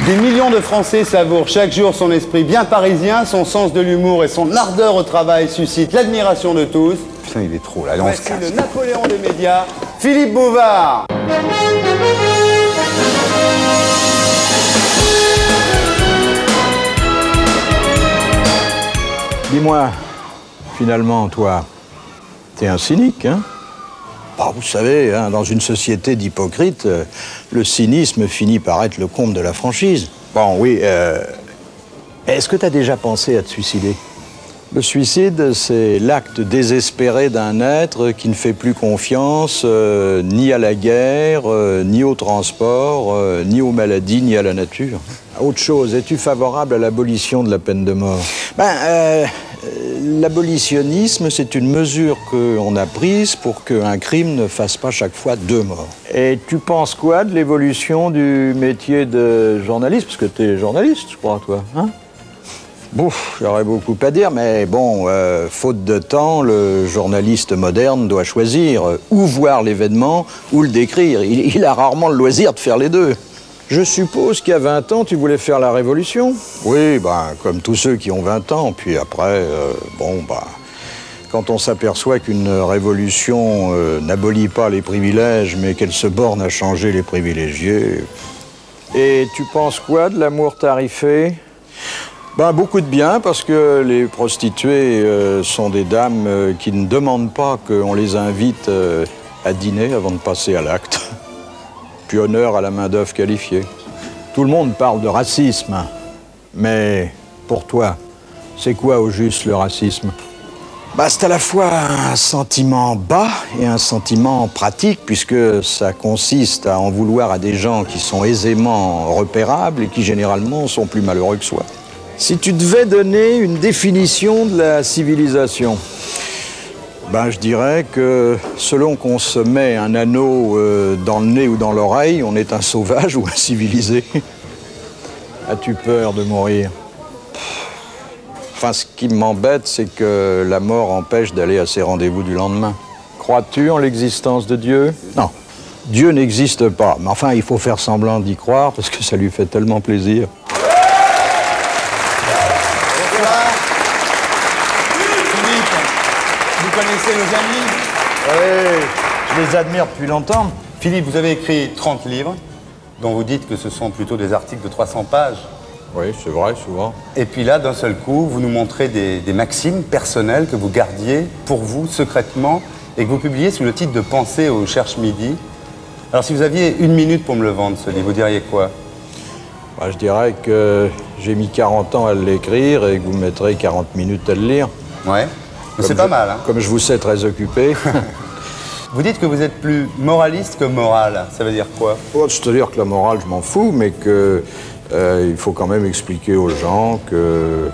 Des millions de Français savourent chaque jour son esprit bien parisien, son sens de l'humour et son ardeur au travail suscitent l'admiration de tous. Putain, il est trop là, on se casse. Voici le Napoléon des médias, Philippe Bouvard. Dis-moi, finalement, toi, t'es un cynique, hein? Bah, vous savez, hein, dans une société d'hypocrites, le cynisme finit par être le comble de la franchise. Bon, oui, est-ce que t'as déjà pensé à te suicider? Le suicide, c'est l'acte désespéré d'un être qui ne fait plus confiance ni à la guerre, ni au transport, ni aux maladies, ni à la nature. Autre chose, es-tu favorable à l'abolition de la peine de mort? L'abolitionnisme, c'est une mesure qu'on a prise pour qu'un crime ne fasse pas chaque fois 2 morts. Et tu penses quoi de l'évolution du métier de journaliste? Parce que t'es journaliste, je crois, toi, hein? Bon, j'aurais beaucoup à dire, mais bon, faute de temps, le journaliste moderne doit choisir ou voir l'événement ou le décrire. Il a rarement le loisir de faire les deux. Je suppose qu'il y a 20 ans, tu voulais faire la révolution? Oui, comme tous ceux qui ont 20 ans. Puis après, quand on s'aperçoit qu'une révolution n'abolit pas les privilèges, mais qu'elle se borne à changer les privilégiés. Et tu penses quoi de l'amour tarifé? Beaucoup de bien, parce que les prostituées sont des dames qui ne demandent pas qu'on les invite à dîner avant de passer à l'acte. Puis honneur à la main-d'œuvre qualifiée. Tout le monde parle de racisme, mais pour toi, c'est quoi au juste le racisme? C'est à la fois un sentiment bas et un sentiment pratique, puisque ça consiste à en vouloir à des gens qui sont aisément repérables et qui généralement sont plus malheureux que soi. Si tu devais donner une définition de la civilisation, je dirais que selon qu'on se met un anneau dans le nez ou dans l'oreille, on est un sauvage ou un civilisé. As-tu peur de mourir? Ce qui m'embête, c'est que la mort empêche d'aller à ses rendez-vous du lendemain. Crois-tu en l'existence de Dieu? Non, Dieu n'existe pas. Mais enfin, il faut faire semblant d'y croire parce que ça lui fait tellement plaisir. Vous connaissez nos amis? Oui, je les admire depuis longtemps. Philippe, vous avez écrit 30 livres, dont vous dites que ce sont plutôt des articles de 300 pages. Oui, c'est vrai, souvent. Et puis là, d'un seul coup, vous nous montrez des maximes personnelles que vous gardiez pour vous, secrètement, et que vous publiez sous le titre de Pensée au Cherche Midi. Alors, si vous aviez 1 minute pour me le vendre, ce livre, vous diriez quoi? Je dirais que j'ai mis 40 ans à l'écrire et que vous mettrez 40 minutes à le lire. Ouais. Mais c'est pas mal, hein? Comme je vous sais très occupé. Vous dites que vous êtes plus moraliste que moral. Ça veut dire quoi? C'est-à-dire que la morale, je m'en fous, mais que il faut quand même expliquer aux gens que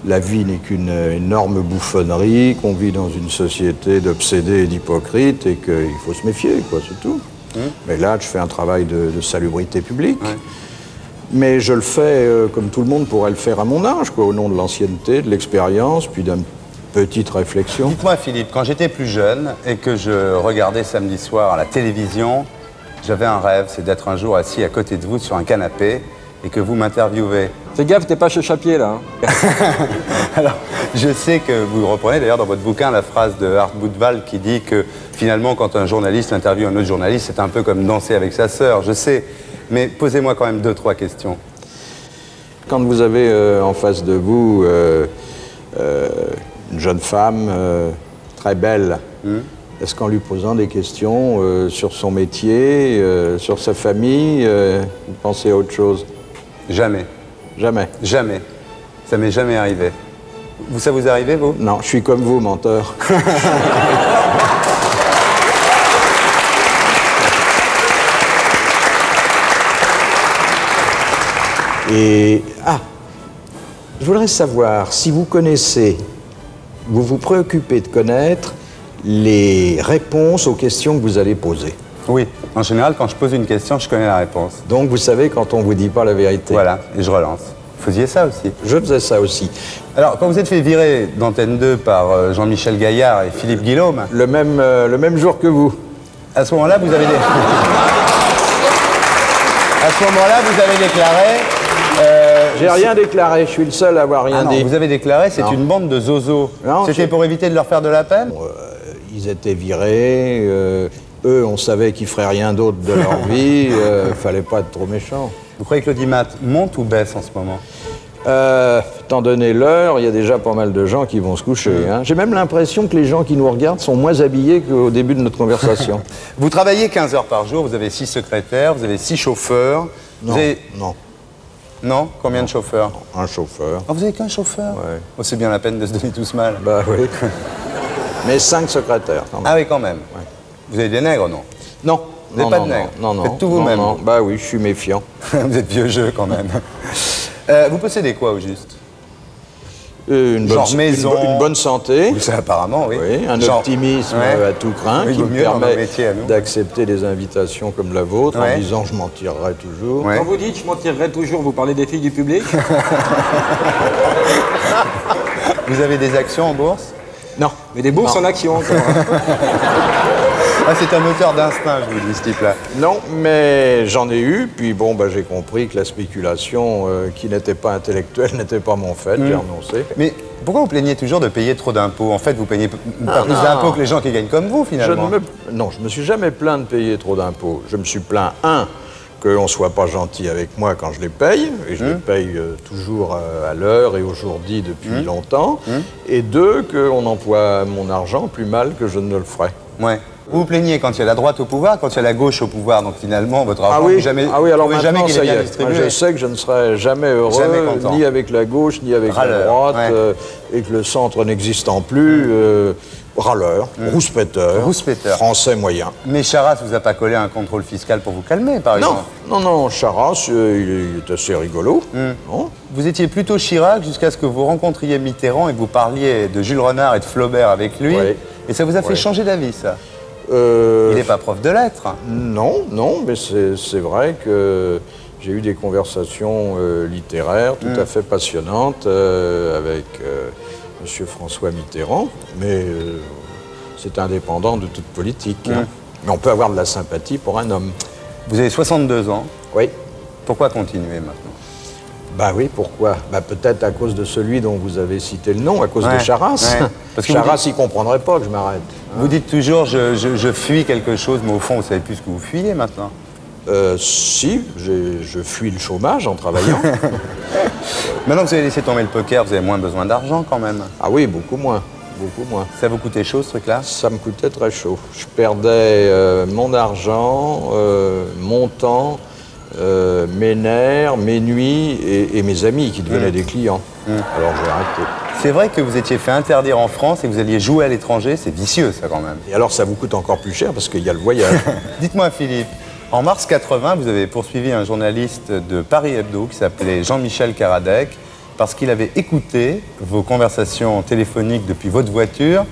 la vie n'est qu'une énorme bouffonnerie, qu'on vit dans une société d'obsédés et d'hypocrites et qu'il faut se méfier, quoi, c'est tout. Mais là, je fais un travail de salubrité publique. Ouais. Mais je le fais comme tout le monde pourrait le faire à mon âge, quoi, au nom de l'ancienneté, de l'expérience, puis d'une petite réflexion. Dites-moi, Philippe, quand j'étais plus jeune et que je regardais samedi soir à la télévision, j'avais un rêve, c'est d'être un jour assis à côté de vous sur un canapé et que vous m'interviewez. Fais gaffe, t'es pas chez Chapier, là. Hein. Alors, je sais que vous reprenez d'ailleurs dans votre bouquin la phrase de Art Boudval qui dit que finalement, quand un journaliste interviewe un autre journaliste, c'est un peu comme danser avec sa sœur. Je sais, mais posez-moi quand même 2-3 questions. Quand vous avez en face de vous une jeune femme très belle, est-ce qu'en lui posant des questions sur son métier, sur sa famille, vous pensez à autre chose? Jamais. Jamais? Jamais. Ça m'est jamais arrivé. Ça vous est arrivé, vous? Non, je suis comme vous, menteur. Et... je voudrais savoir si vous connaissez, vous vous préoccupez de connaître les réponses aux questions que vous allez poser. Oui, en général, quand je pose une question, je connais la réponse. Donc vous savez quand on vous dit pas la vérité. Voilà, et je relance. Vous faisiez ça aussi? Je faisais ça aussi. Alors, quand vous êtes fait virer d'Antenne 2 par Jean-Michel Gaillard et Philippe Guillaume... Le même jour que vous. À ce moment-là, vous avez des... À ce moment-là, vous avez déclaré... J'ai rien déclaré, je suis le seul à avoir rien dit. Vous avez déclaré, c'est une bande de zozos. C'était pour éviter de leur faire de la peine? Ils étaient virés, eux, on savait qu'ils feraient rien d'autre de leur vie, fallait pas être trop méchant. Vous croyez que l'audimat monte ou baisse en ce moment? Étant donné l'heure, il y a déjà pas mal de gens qui vont se coucher. Hein. J'ai même l'impression que les gens qui nous regardent sont moins habillés qu'au début de notre conversation. Vous travaillez 15 heures par jour, vous avez 6 secrétaires, vous avez 6 chauffeurs. Non, non. Non? Combien de chauffeurs? Un chauffeur. Ah, vous avez qu'un chauffeur? Ouais. Oh, c'est bien la peine de se donner tous mal. Bah oui. Mais 5 secrétaires, quand même. Ah oui, quand même. Ouais. Vous avez des nègres, non? Non. Vous n'avez pas de nègres? Non, non. Faites tout vous-même? Non. Bah oui, je suis méfiant. Vous êtes vieux jeu, quand même. Vous possédez quoi, au juste? Une bonne santé. Oui, ça, apparemment, oui. Oui, un optimisme à tout crin qui me permet d'accepter des invitations comme la vôtre en disant je m'en tirerai toujours. Quand vous dites je m'en tirerai toujours, vous parlez des filles du public? Vous avez des actions en bourse? Non. Mais des bourses en actions encore. Ah, c'est un moteur d'instinct, je vous dis, ce type-là. Non, mais j'en ai eu, puis bon, bah, j'ai compris que la spéculation qui n'était pas intellectuelle n'était pas mon fait, j'ai renoncé. Mais pourquoi vous plaignez toujours de payer trop d'impôts? En fait, vous payez pas plus d'impôts que les gens qui gagnent comme vous, finalement. Non, je me suis jamais plaint de payer trop d'impôts. Je me suis plaint, qu'on ne soit pas gentil avec moi quand je les paye, et je les paye toujours à l'heure et au jour dit depuis longtemps, et deux, qu'on emploie mon argent plus mal que je ne le ferais. Ouais. Vous vous plaignez quand il y a la droite au pouvoir, quand il y a la gauche au pouvoir, donc finalement, votre argent n'est jamais... Ah oui, alors jamais maintenant, qu'il ça est y bien est. distribué. Moi, je sais que je ne serai jamais heureux, ni avec la gauche, ni avec la droite, et que le centre n'existant plus, râleur, rouspéteur, français moyen. Mais Charras vous a pas collé un contrôle fiscal pour vous calmer, par exemple? Non, Charras, il est assez rigolo. Non. Vous étiez plutôt Chirac jusqu'à ce que vous rencontriez Mitterrand et que vous parliez de Jules Renard et de Flaubert avec lui. Oui. Et ça vous a fait changer d'avis, ça? Il n'est pas prof de lettres. Non, mais c'est vrai que j'ai eu des conversations littéraires tout à fait passionnantes avec M. François Mitterrand, mais c'est indépendant de toute politique. Hein. Mais on peut avoir de la sympathie pour un homme. Vous avez 62 ans. Oui. Pourquoi continuer maintenant? Bah oui, pourquoi? Bah peut-être à cause de celui dont vous avez cité le nom, à cause de Charras. Parce que Charras, il ne comprendrait pas que je m'arrête. Vous dites toujours, je fuis quelque chose, mais au fond, vous savez plus ce que vous fuyez maintenant. Si, je fuis le chômage en travaillant. Maintenant que vous avez laissé tomber le poker, vous avez moins besoin d'argent quand même. Ah oui, beaucoup moins. Beaucoup moins. Ça vous coûtait chaud, ce truc-là? Ça me coûtait très chaud. Je perdais mon argent, mon temps, mes nerfs, mes nuits et mes amis qui devenaient des clients. Alors j'ai arrêté. C'est vrai que vous étiez fait interdire en France et que vous alliez jouer à l'étranger, c'est vicieux ça quand même. Et alors ça vous coûte encore plus cher parce qu'il y a le voyage. Dites-moi Philippe, en mars 80, vous avez poursuivi un journaliste de Paris Hebdo qui s'appelait Jean-Michel Karadec parce qu'il avait écouté vos conversations téléphoniques depuis votre voiture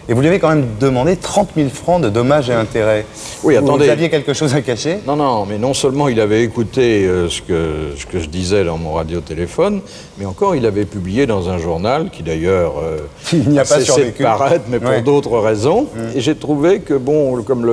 et vous lui avez quand même demandé 30 000 francs de dommages et intérêts. Oui, attendez. Vous aviez quelque chose à cacher? Non, mais non seulement il avait écouté ce que je disais dans mon radiotéléphone, mais encore il avait publié dans un journal qui d'ailleurs il n'y a pas cessé de paraître, mais pour d'autres raisons. Et j'ai trouvé que, bon, comme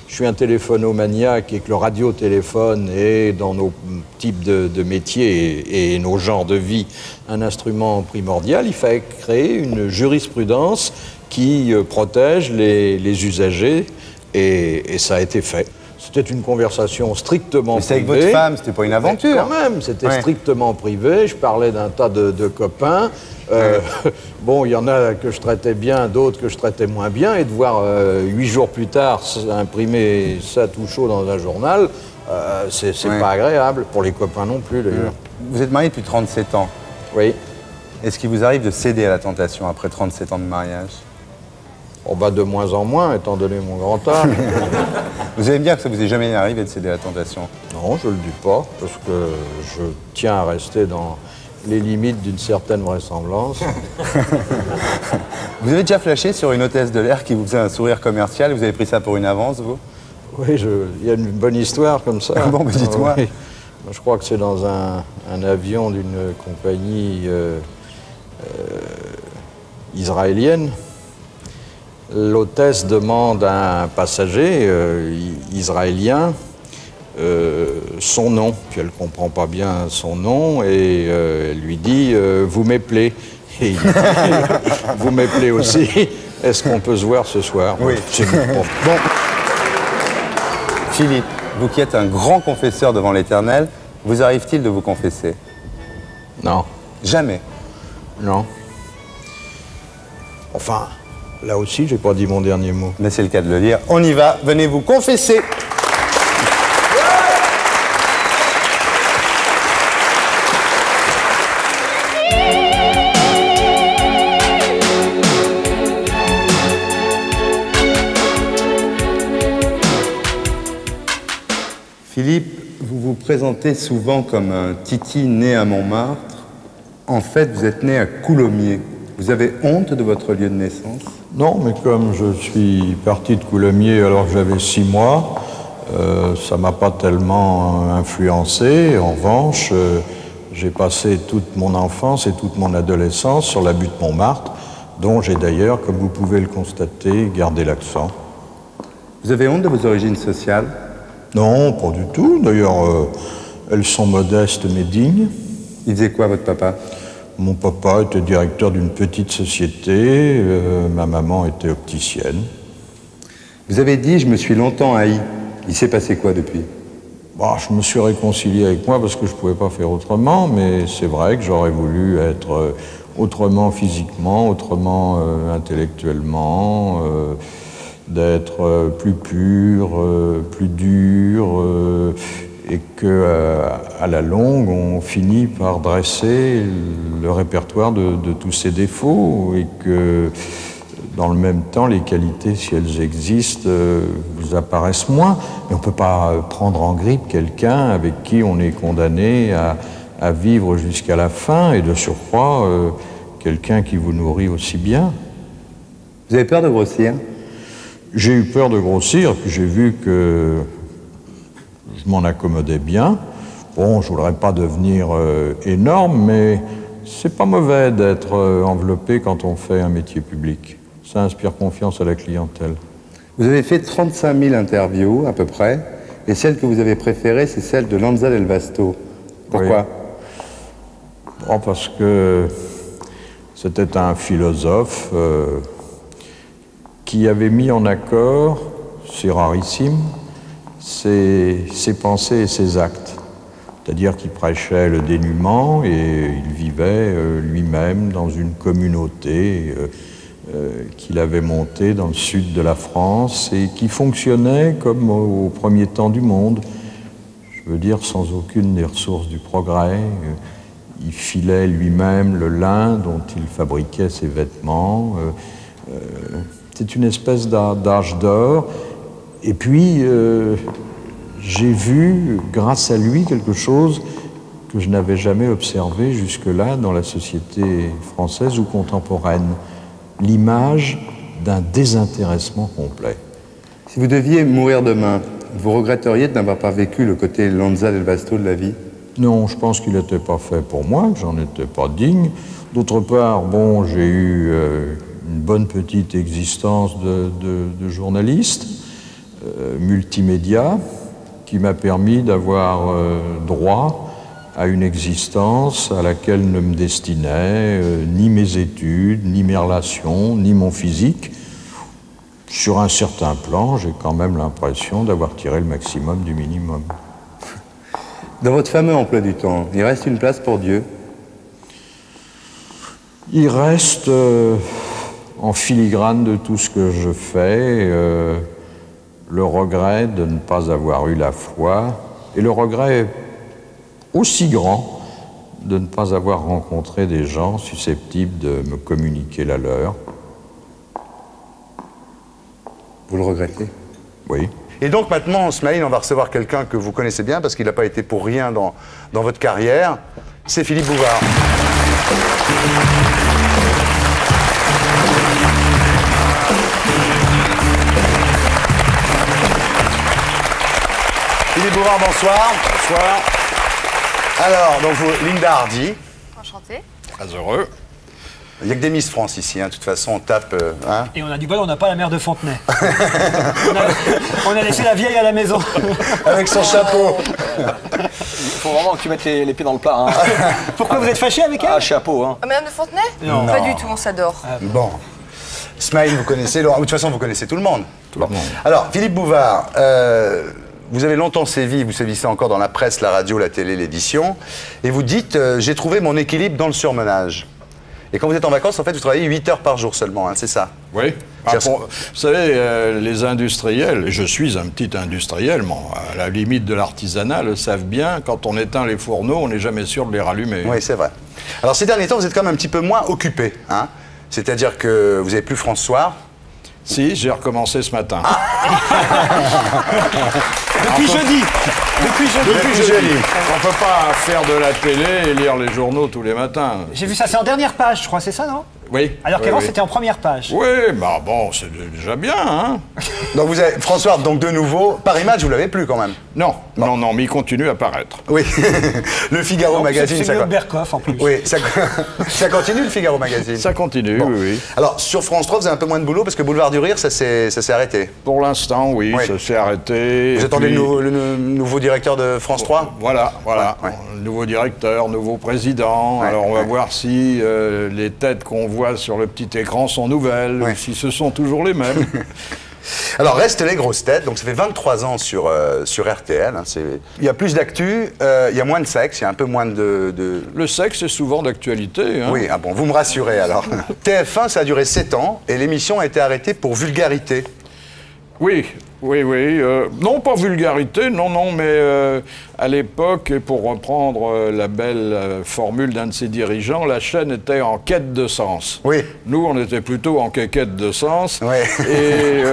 je suis un téléphonomaniaque et que le radiotéléphone est dans nos types de métiers et nos genres de vie un instrument primordial, il fallait créer une jurisprudence qui protège les usagers et ça a été fait. C'était une conversation strictement privée. C'est avec votre femme, c'était pas une aventure. Mais quand même, c'était strictement privé. Je parlais d'un tas de copains. Bon, il y en a que je traitais bien, d'autres que je traitais moins bien. Et de voir 8 jours plus tard imprimer ça tout chaud dans un journal, c'est pas agréable. Pour les copains non plus, d'ailleurs. Vous êtes marié depuis 37 ans. Oui. Est-ce qu'il vous arrive de céder à la tentation après 37 ans de mariage? Oh bah de moins en moins, étant donné mon grand âge. Vous allez me dire que ça vous est jamais arrivé de céder à la tentation? Non, je le dis pas, parce que je tiens à rester dans les limites d'une certaine vraisemblance. Vous avez déjà flashé sur une hôtesse de l'air qui vous faisait un sourire commercial et vous avez pris ça pour une avance, vous? Oui, il y a une bonne histoire comme ça. Bon, mais dites-moi. Oui. Je crois que c'est dans un avion d'une compagnie israélienne. L'hôtesse demande à un passager israélien son nom, puis elle ne comprend pas bien son nom, et elle lui dit « Vous m'appelez ». Et il dit « Vous m'appelez aussi, est-ce qu'on peut se voir ce soir ?» Oui. Bon. Philippe, vous qui êtes un grand confesseur devant l'Éternel, vous arrive-t-il de vous confesser? Non. Jamais. Non. Enfin, là aussi, j'ai pas dit mon dernier mot. Mais c'est le cas de le dire. On y va, venez vous confesser. Philippe, vous vous présentez souvent comme un titi né à Montmartre. En fait, vous êtes né à Coulommiers. Vous avez honte de votre lieu de naissance? Non, mais comme je suis parti de Coulommiers alors que j'avais 6 mois, ça m'a pas tellement influencé. En revanche, j'ai passé toute mon enfance et toute mon adolescence sur la butte Montmartre, dont j'ai d'ailleurs, comme vous pouvez le constater, gardé l'accent. Vous avez honte de vos origines sociales? Non, pas du tout. D'ailleurs, elles sont modestes mais dignes. Il faisait quoi, votre papa? Mon papa était directeur d'une petite société, ma maman était opticienne. Vous avez dit « je me suis longtemps haï ». Il s'est passé quoi depuis? Bah, je me suis réconcilié avec moi parce que je ne pouvais pas faire autrement, mais c'est vrai que j'aurais voulu être autrement physiquement, autrement intellectuellement, d'être plus pur, plus dur, et qu'à la longue, on finit par dresser le répertoire de tous ces défauts, et que dans le même temps, les qualités, si elles existent, vous apparaissent moins. Mais on ne peut pas prendre en grippe quelqu'un avec qui on est condamné à vivre jusqu'à la fin, et de surcroît, quelqu'un qui vous nourrit aussi bien. Vous avez peur de grossir? J'ai eu peur de grossir, puis j'ai vu que je m'en accommodais bien. Bon, je ne voudrais pas devenir énorme, mais c'est pas mauvais d'être enveloppé quand on fait un métier public. Ça inspire confiance à la clientèle. Vous avez fait 35 000 interviews, à peu près, et celle que vous avez préférée, c'est celle de Lanza del Vasto. Pourquoi? Oui. Bon, parce que c'était un philosophe qui avait mis en accord, c'est rarissime, ses pensées et ses actes. C'est-à-dire qu'il prêchait le dénuement et il vivait lui-même dans une communauté qu'il avait montée dans le sud de la France et qui fonctionnait comme au premier temps du monde. Je veux dire, sans aucune des ressources du progrès. Il filait lui-même le lin dont il fabriquait ses vêtements. C'est une espèce d'âge d'or. Et puis, j'ai vu, grâce à lui, quelque chose que je n'avais jamais observé jusque-là dans la société française ou contemporaine. L'image d'un désintéressement complet. Si vous deviez mourir demain, vous regretteriez de n'avoir pas vécu le côté Lanza del Vasto de la vie? Non, je pense qu'il n'était pas fait pour moi, que j'en étais pas digne. D'autre part, bon, j'ai eu une bonne petite existence de journaliste, multimédia, qui m'a permis d'avoir droit à une existence à laquelle ne me destinaient ni mes études, ni mes relations, ni mon physique. Sur un certain plan, j'ai quand même l'impression d'avoir tiré le maximum du minimum. Dans votre fameux emploi du temps, il reste une place pour Dieu? Il reste, en filigrane de tout ce que je fais, le regret de ne pas avoir eu la foi, et le regret aussi grand de ne pas avoir rencontré des gens susceptibles de me communiquer la leur. Vous le regrettez? Oui. Et donc maintenant, Smaïl, on va recevoir quelqu'un que vous connaissez bien parce qu'il n'a pas été pour rien dans votre carrière. C'est Philippe Bouvard. Philippe Bouvard, bonsoir. Bonsoir. Alors, donc vous, Linda Hardy. Enchantée. Très heureux. Il n'y a que des Miss France ici, hein. De toute façon, on tape... hein. Et on a du bol, on n'a pas la mère de Fontenay. on a laissé la vieille à la maison. Avec son chapeau. Il faut vraiment que tu mettes les pieds dans le plat. Hein. Pourquoi vous êtes fâché avec elle? Ah, chapeau. Hein. Madame de Fontenay? Non. Pas du tout, on s'adore. Bon. Smaïn, vous connaissez Laurent. De toute façon, vous connaissez tout le monde. Alors, Philippe Bouvard, vous avez longtemps sévi, vous sévissez encore dans la presse, la radio, la télé, l'édition, et vous dites j'ai trouvé mon équilibre dans le surmenage. Et quand vous êtes en vacances, en fait, vous travaillez 8 heures par jour seulement, hein, c'est ça? Oui. Vous savez, les industriels, je suis un petit industriel, mais à la limite de l'artisanat, le savent bien, quand on éteint les fourneaux, on n'est jamais sûr de les rallumer. Oui, c'est vrai. Alors, ces derniers temps, vous êtes quand même un petit peu moins occupé, hein? C'est-à-dire que vous n'avez plus France Soir. Si, j'ai recommencé ce matin. Depuis jeudi. Depuis jeudi. On ne peut pas faire de la télé et lire les journaux tous les matins. J'ai vu ça, c'est en dernière page, je crois, c'est ça, non? Oui. Alors qu'avant, oui. c'était en première page. Oui, bah bon, c'est déjà bien, hein. Donc vous avez François, donc de nouveau, Paris Match, vous l'avez plus quand même. Non, bon. non, mais il continue à paraître. Oui, le Figaro Magazine. C'est mieux que Berkoff en plus. Oui, ça continue le Figaro Magazine. Ça continue, bon. oui. Alors sur France 3, vous avez un peu moins de boulot parce que Boulevard du Rire, ça s'est arrêté. Pour l'instant, oui, ça s'est arrêté. Vous attendez le nouveau directeur de France 3? Voilà. Ouais. Nouveau directeur, nouveau président. Ouais, alors on va voir si les têtes qu'on voit sur le petit écran sont nouvelles, ou si ce sont toujours les mêmes. Alors, restent les grosses têtes. Donc, ça fait 23 ans sur RTL. Hein, il y a plus d'actu, il y a moins de sexe, il y a un peu moins de... Le sexe est souvent d'actualité. Hein. Oui, ah bon, vous me rassurez alors. TF1, ça a duré 7 ans et l'émission a été arrêtée pour vulgarité. Oui. Non, pas vulgarité, non, mais à l'époque, et pour reprendre la belle formule d'un de ses dirigeants, la chaîne était en quête de sens. Oui. Nous, on était plutôt en quête de sens. Oui. Et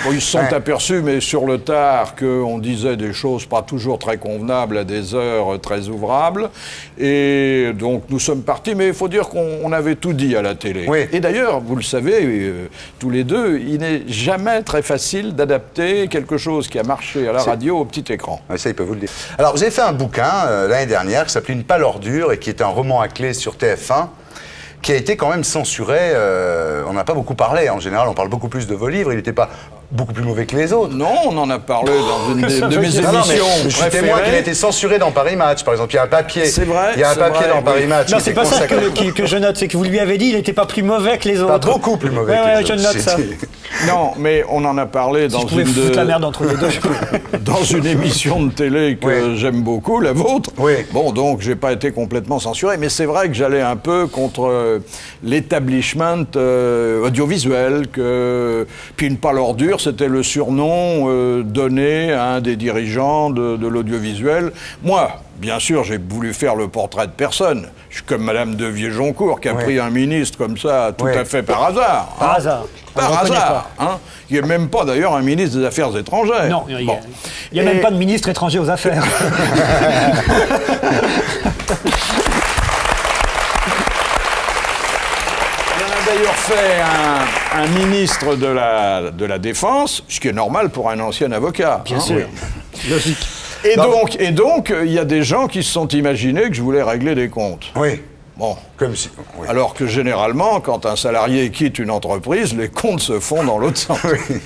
ils se sont aperçus, mais sur le tard, qu'on disait des choses pas toujours très convenables à des heures très ouvrables. Et donc, nous sommes partis, mais il faut dire qu'on avait tout dit à la télé. Oui. Et d'ailleurs, vous le savez, tous les deux, il n'est jamais très facile d'adapter quelque chose qui a marché à la radio au petit écran. Oui, ça, il peut vous le dire. Alors, vous avez fait un bouquin l'année dernière qui s'appelait Une pâle ordure et qui était un roman à clé sur TF1 qui a été quand même censuré. On n'a pas beaucoup parlé. En général, on parle beaucoup plus de vos livres. Il n'était pas beaucoup plus mauvais que les autres. Non, on en a parlé dans une de mes émissions. Non, mais je suis témoin qu'il a été censuré dans Paris Match, par exemple. Il y a un papier. C'est vrai. Il y a un papier dans Paris Match. Non, c'est pas ça que je note. C'est que vous lui avez dit qu'il n'était pas plus mauvais que les autres. Pas beaucoup plus mauvais que les autres. Je note ça. Non, mais on en a parlé dans la merde entre les deux. Dans une émission de télé que j'aime beaucoup, la vôtre. Oui. Bon, donc j'ai pas été complètement censuré, mais c'est vrai que j'allais un peu contre l'établissement audiovisuel. Puis Une pâle ordure, c'était le surnom donné à un des dirigeants de l'audiovisuel. Moi, bien sûr, j'ai voulu faire le portrait de personne. Je suis comme Madame de Vieux-Joncourt qui a pris un ministre comme ça, tout à fait par hasard. Par hasard. Par hasard. Hein. Il n'y a même pas d'ailleurs un ministre des Affaires étrangères. Non, il n'y a même pas de ministre étranger aux affaires. D'ailleurs fait un ministre de la Défense, ce qui est normal pour un ancien avocat. Bien sûr. Oui. Logique. Et donc, il y a des gens qui se sont imaginés que je voulais régler des comptes. Oui. Bon. Comme si. Oui. Alors que généralement, quand un salarié quitte une entreprise, les comptes se font dans l'autre sens. Oui.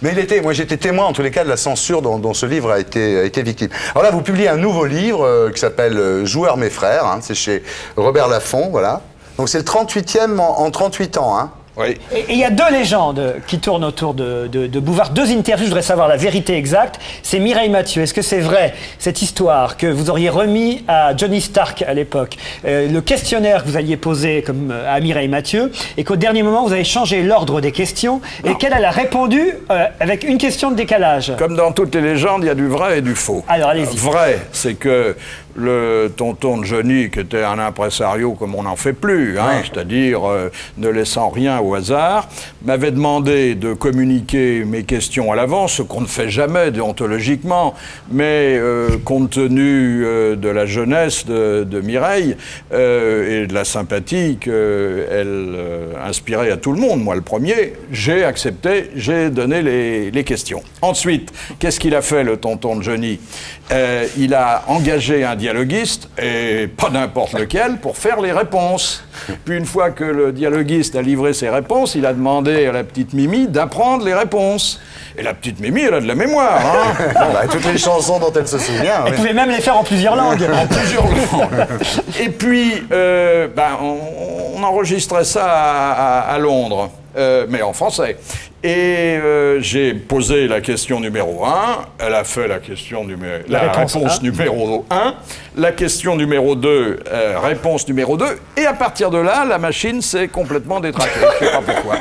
Mais moi j'étais témoin en tous les cas de la censure dont ce livre a été victime. Alors là, vous publiez un nouveau livre qui s'appelle Joueurs mes frères. Hein, c'est chez Robert Laffont, voilà. Donc c'est le 38e en 38 ans, hein. Oui. Et il y a deux légendes qui tournent autour de Bouvard. Deux interviews, je voudrais savoir la vérité exacte. C'est Mireille Mathieu. Est-ce que c'est vrai, cette histoire, que vous auriez remis à Johnny Stark à l'époque le questionnaire que vous alliez poser à Mireille Mathieu, et qu'au dernier moment, vous avez changé l'ordre des questions, et qu'elle a répondu avec une question de décalage? Comme dans toutes les légendes, il y a du vrai et du faux. Alors, allez-y. Vrai, c'est que le tonton de Johnny, qui était un impresario comme on n'en fait plus, hein, c'est-à-dire ne laissant rien au hasard, m'avait demandé de communiquer mes questions à l'avance, ce qu'on ne fait jamais déontologiquement, mais compte tenu de la jeunesse de Mireille et de la sympathie qu'elle inspirait à tout le monde, moi le premier, j'ai accepté, j'ai donné les questions. Ensuite, qu'est-ce qu'il a fait, le tonton de Johnny? Il a engagé un directeur dialoguiste, et pas n'importe lequel, pour faire les réponses. Puis une fois que le dialoguiste a livré ses réponses, il a demandé à la petite Mimi d'apprendre les réponses. Et la petite Mimi, elle a de la mémoire, hein. Bon, bah, toutes les chansons dont elle se souvient. Vous pouvez même les faire en plusieurs langues. En plusieurs langues. Et puis, on enregistrait ça à Londres, mais en français. Et j'ai posé la question numéro 1, elle a fait la réponse numéro 1, la question numéro 2, réponse numéro 2, et à partir de là, la machine s'est complètement détraquée. Je ne sais pas pourquoi.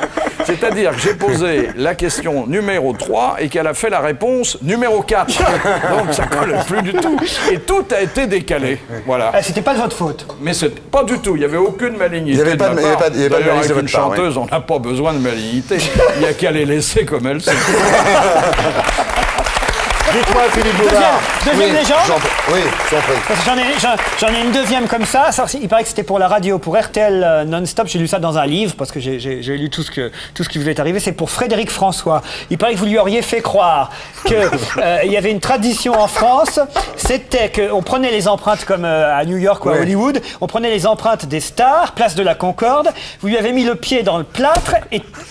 C'est-à-dire que j'ai posé la question numéro 3 et qu'elle a fait la réponse numéro 4. Donc ça ne colle plus du tout. Et tout a été décalé. Voilà. C'était pas de votre faute. Mais c'est pas du tout. Il n'y avait aucune malignité. Il n'y avait pas de D'ailleurs, avec de une chanteuse, on n'a pas besoin de malignité. Il n'y a qu'à les laisser comme elles sont. Dites-moi, Philippe Bouvard. Deuxième légende. Oui, j'en prie. Parce que j'en ai une deuxième comme ça. Il paraît que c'était pour la radio, pour RTL non-stop. J'ai lu ça dans un livre parce que j'ai lu tout ce qui vous est arrivé. C'est pour Frédéric François. Il paraît que vous lui auriez fait croire qu'il y avait une tradition en France. C'était qu'on prenait les empreintes comme à New York ou à Hollywood. On prenait les empreintes des stars, place de la Concorde. Vous lui avez mis le pied dans le plâtre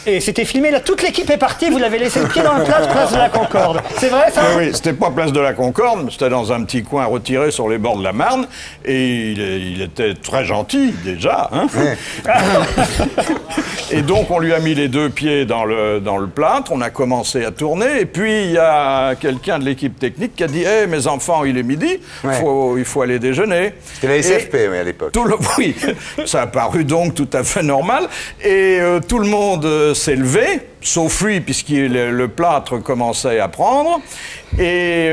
et c'était filmé. Là, toute l'équipe est partie. Vous l'avez laissé le pied dans le plâtre, place de la Concorde. C'est vrai ça? Oui, c'était pas place de la Concorde, c'était dans un petit coin retiré sur les bords de la Marne, et il était très gentil déjà. Hein. Et donc on lui a mis les deux pieds dans le plâtre, on a commencé à tourner, et puis il y a quelqu'un de l'équipe technique qui a dit hey, mes enfants, il est midi, il faut aller déjeuner. C'était la SFP à l'époque. Oui, ça a paru donc tout à fait normal, et tout le monde s'est levé, sauf lui, puisque le plâtre commençait à prendre, et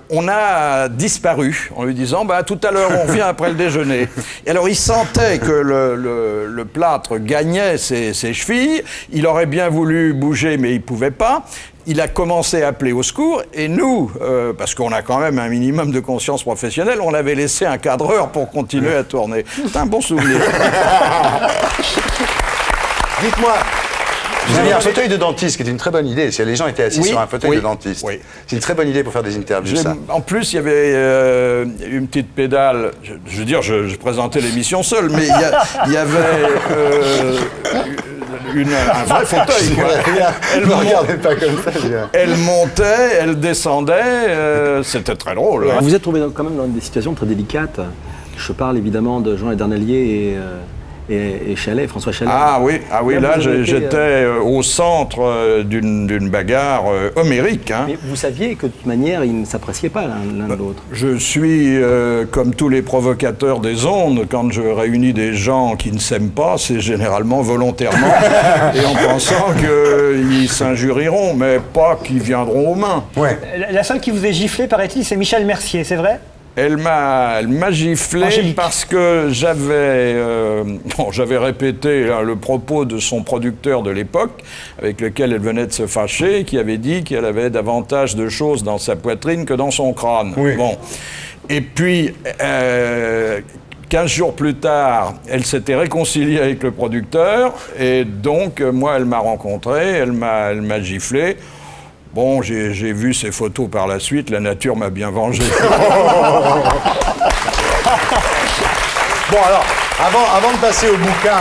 on a disparu en lui disant bah, tout à l'heure on revient après le déjeuner. Et alors il sentait que le plâtre gagnait ses chevilles, il aurait bien voulu bouger mais il ne pouvait pas. Il a commencé à appeler au secours et nous, parce qu'on a quand même un minimum de conscience professionnelle, on avait laissé un cadreur pour continuer à tourner. C'est un bon souvenir. Dites-moi, vous avez un fauteuil de dentiste, qui est une très bonne idée. Si les gens étaient assis sur un fauteuil de dentiste, c'est une très bonne idée pour faire des interviews, ça. En plus, il y avait une petite pédale. Je veux dire, je présentais l'émission seul, mais il y avait un vrai fauteuil. Elle ne regardait pas comme ça. Elle montait, elle descendait. C'était très drôle. Vous vous êtes trouvé quand même dans des situations très délicates. Je parle évidemment de Jean Edernalier et Chalet, François Chalet. Ah oui, là j'étais au centre d'une bagarre homérique. Hein. Mais vous saviez que de toute manière, ils ne s'appréciaient pas l'un de l'autre. Je suis, comme tous les provocateurs des ondes, quand je réunis des gens qui ne s'aiment pas, c'est généralement volontairement, et en pensant qu'ils s'injurieront, mais pas qu'ils viendront aux mains. Ouais. La seule qui vous ait giflé, paraît-il, c'est Michel Mercier, c'est vrai ? Elle m'a giflé Angélique. Parce que j'avais répété le propos de son producteur de l'époque, avec lequel elle venait de se fâcher, qui avait dit qu'elle avait davantage de choses dans sa poitrine que dans son crâne. Oui. Bon. Et puis, 15 jours plus tard, elle s'était réconciliée avec le producteur, et donc, moi, elle m'a rencontré, elle m'a giflé. Bon, j'ai vu ces photos par la suite, la nature m'a bien vengé. Bon, alors, avant de passer au bouquin,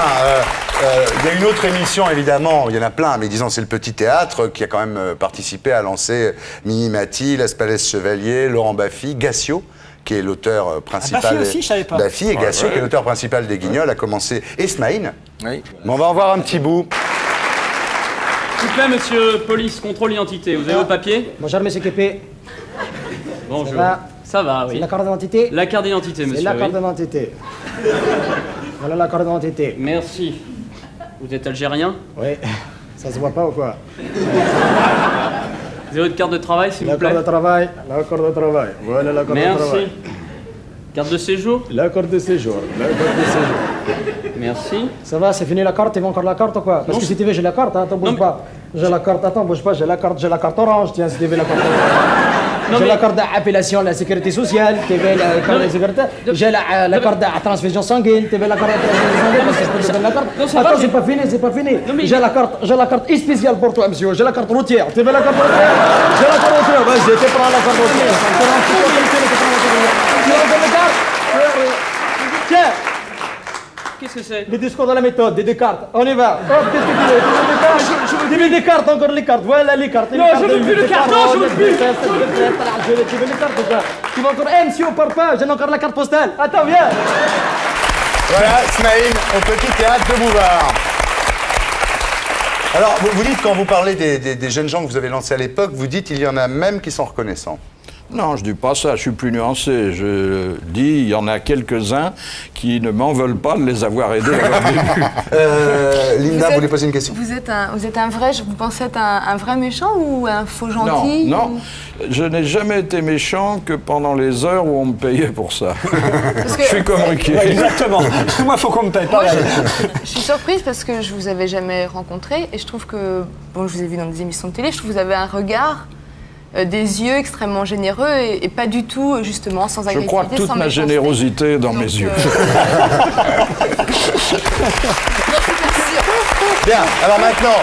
il y a une autre émission, évidemment, il y en a plein, mais disons, c'est le Petit Théâtre, qui a quand même participé à lancer Mimi Mati, Las Palais Chevalier, Laurent Baffy, Gassio, qui est l'auteur principal. Baffy aussi, je savais pas. Baffy et Gassio, qui est l'auteur principal des Guignols, a commencé. Et Smaïn. Oui. Bon, on va en voir un petit bout. S'il vous plaît, monsieur, police, contrôle d'identité. Vous avez vos papiers? Bonjour, monsieur Képé. Bonjour. Ça va, oui. C'est la carte d'identité? La carte d'identité, monsieur. C'est la carte d'identité. Voilà la carte d'identité. Merci. Vous êtes algérien? Oui. Ça se voit pas ou quoi? Vous avez votre carte de travail, s'il vous plaît? La carte de travail. La carte de travail. Voilà la carte de travail. Merci. Carte de séjour? La carte de séjour. La carte de séjour. Merci. Ça va, c'est fini la carte, il va encore la carte ou quoi? Parce que si tu veux, j'ai la carte, hein, attends, bouge pas. J'ai la carte, attends, bouge pas, j'ai la carte orange, tiens, si tu veux la carte orange. J'ai la carte d'appellation de la sécurité sociale, tu veux la carte de sécurité. J'ai la carte de transfusion sanguine, tu veux la carte de transfusion sanguine, parce que je peux te donner la carte. Attends, c'est pas fini, c'est pas fini. J'ai la carte spéciale pour toi, monsieur. J'ai la carte routière. Tu veux la carte routière? J'ai la carte routière. Vas-y, tu prends la carte routière. Tu prends la carte. Tiens, Qu'est-ce que c'est? les discours de la méthode, des cartes. On y va. Hop, qu'est-ce que tu veux? Tu veux des cartes, encore les cartes. Voilà les cartes. Non, je veux plus les cartes. Non, je veux plus. Tu veux les cartes ou quoi? Tu veux encore MC au parpaing? J'ai encore la carte postale. Attends, viens. Voilà, Smaïn, au petit théâtre de Bouvard. Alors, vous dites, quand vous parlez des jeunes gens que vous avez lancés à l'époque, vous dites il y en a même qui sont reconnaissants. Non, je dis pas ça, je suis plus nuancé. Je dis, il y en a quelques-uns qui ne m'en veulent pas de les avoir aidés à leur début. Linda, vous voulez poser une question? Vous êtes un vrai, vous pensez être un vrai méchant ou un faux gentil? Non, non. Je n'ai jamais été méchant que pendant les heures où on me payait pour ça. Je suis comme Ruquier. Ouais, exactement. Moi, il faut qu'on me paye. Pareil. Je suis surprise parce que je vous avais jamais rencontré et je trouve que, bon, je vous ai vu dans des émissions de télé, je trouve que vous avez un regard, des yeux extrêmement généreux et pas du tout, justement, sans agressivité. Je crois que toute ma générosité est dans mes yeux. Bien, alors maintenant,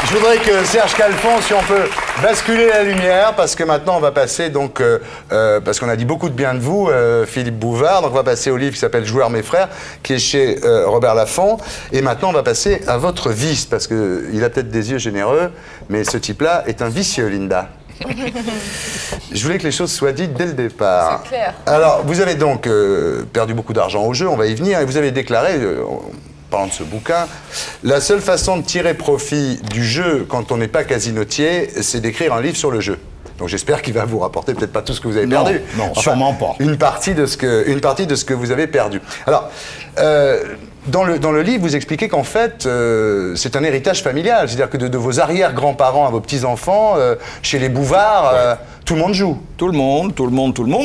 je voudrais que Serge Calfon, si on peut basculer la lumière, parce que maintenant on va passer donc, parce qu'on a dit beaucoup de bien de vous, Philippe Bouvard, donc on va passer au livre qui s'appelle Joueurs mes frères, qui est chez Robert Laffont, et maintenant on va passer à votre vice, parce qu'il a peut-être des yeux généreux, mais ce type-là est un vicieux, Linda. Je voulais que les choses soient dites dès le départ. C'est clair. Alors, vous avez donc perdu beaucoup d'argent au jeu, on va y venir, et vous avez déclaré, en parlant de ce bouquin, la seule façon de tirer profit du jeu quand on n'est pas casinotier, c'est d'écrire un livre sur le jeu. Donc j'espère qu'il va vous rapporter peut-être pas tout ce que vous avez perdu. Non, enfin, sûrement pas. Une partie de ce que vous avez perdu. Alors, dans le livre, vous expliquez qu'en fait, c'est un héritage familial. C'est-à-dire que de vos arrière-grands-parents à vos petits-enfants, chez les Bouvards, tout le monde joue. Tout le monde.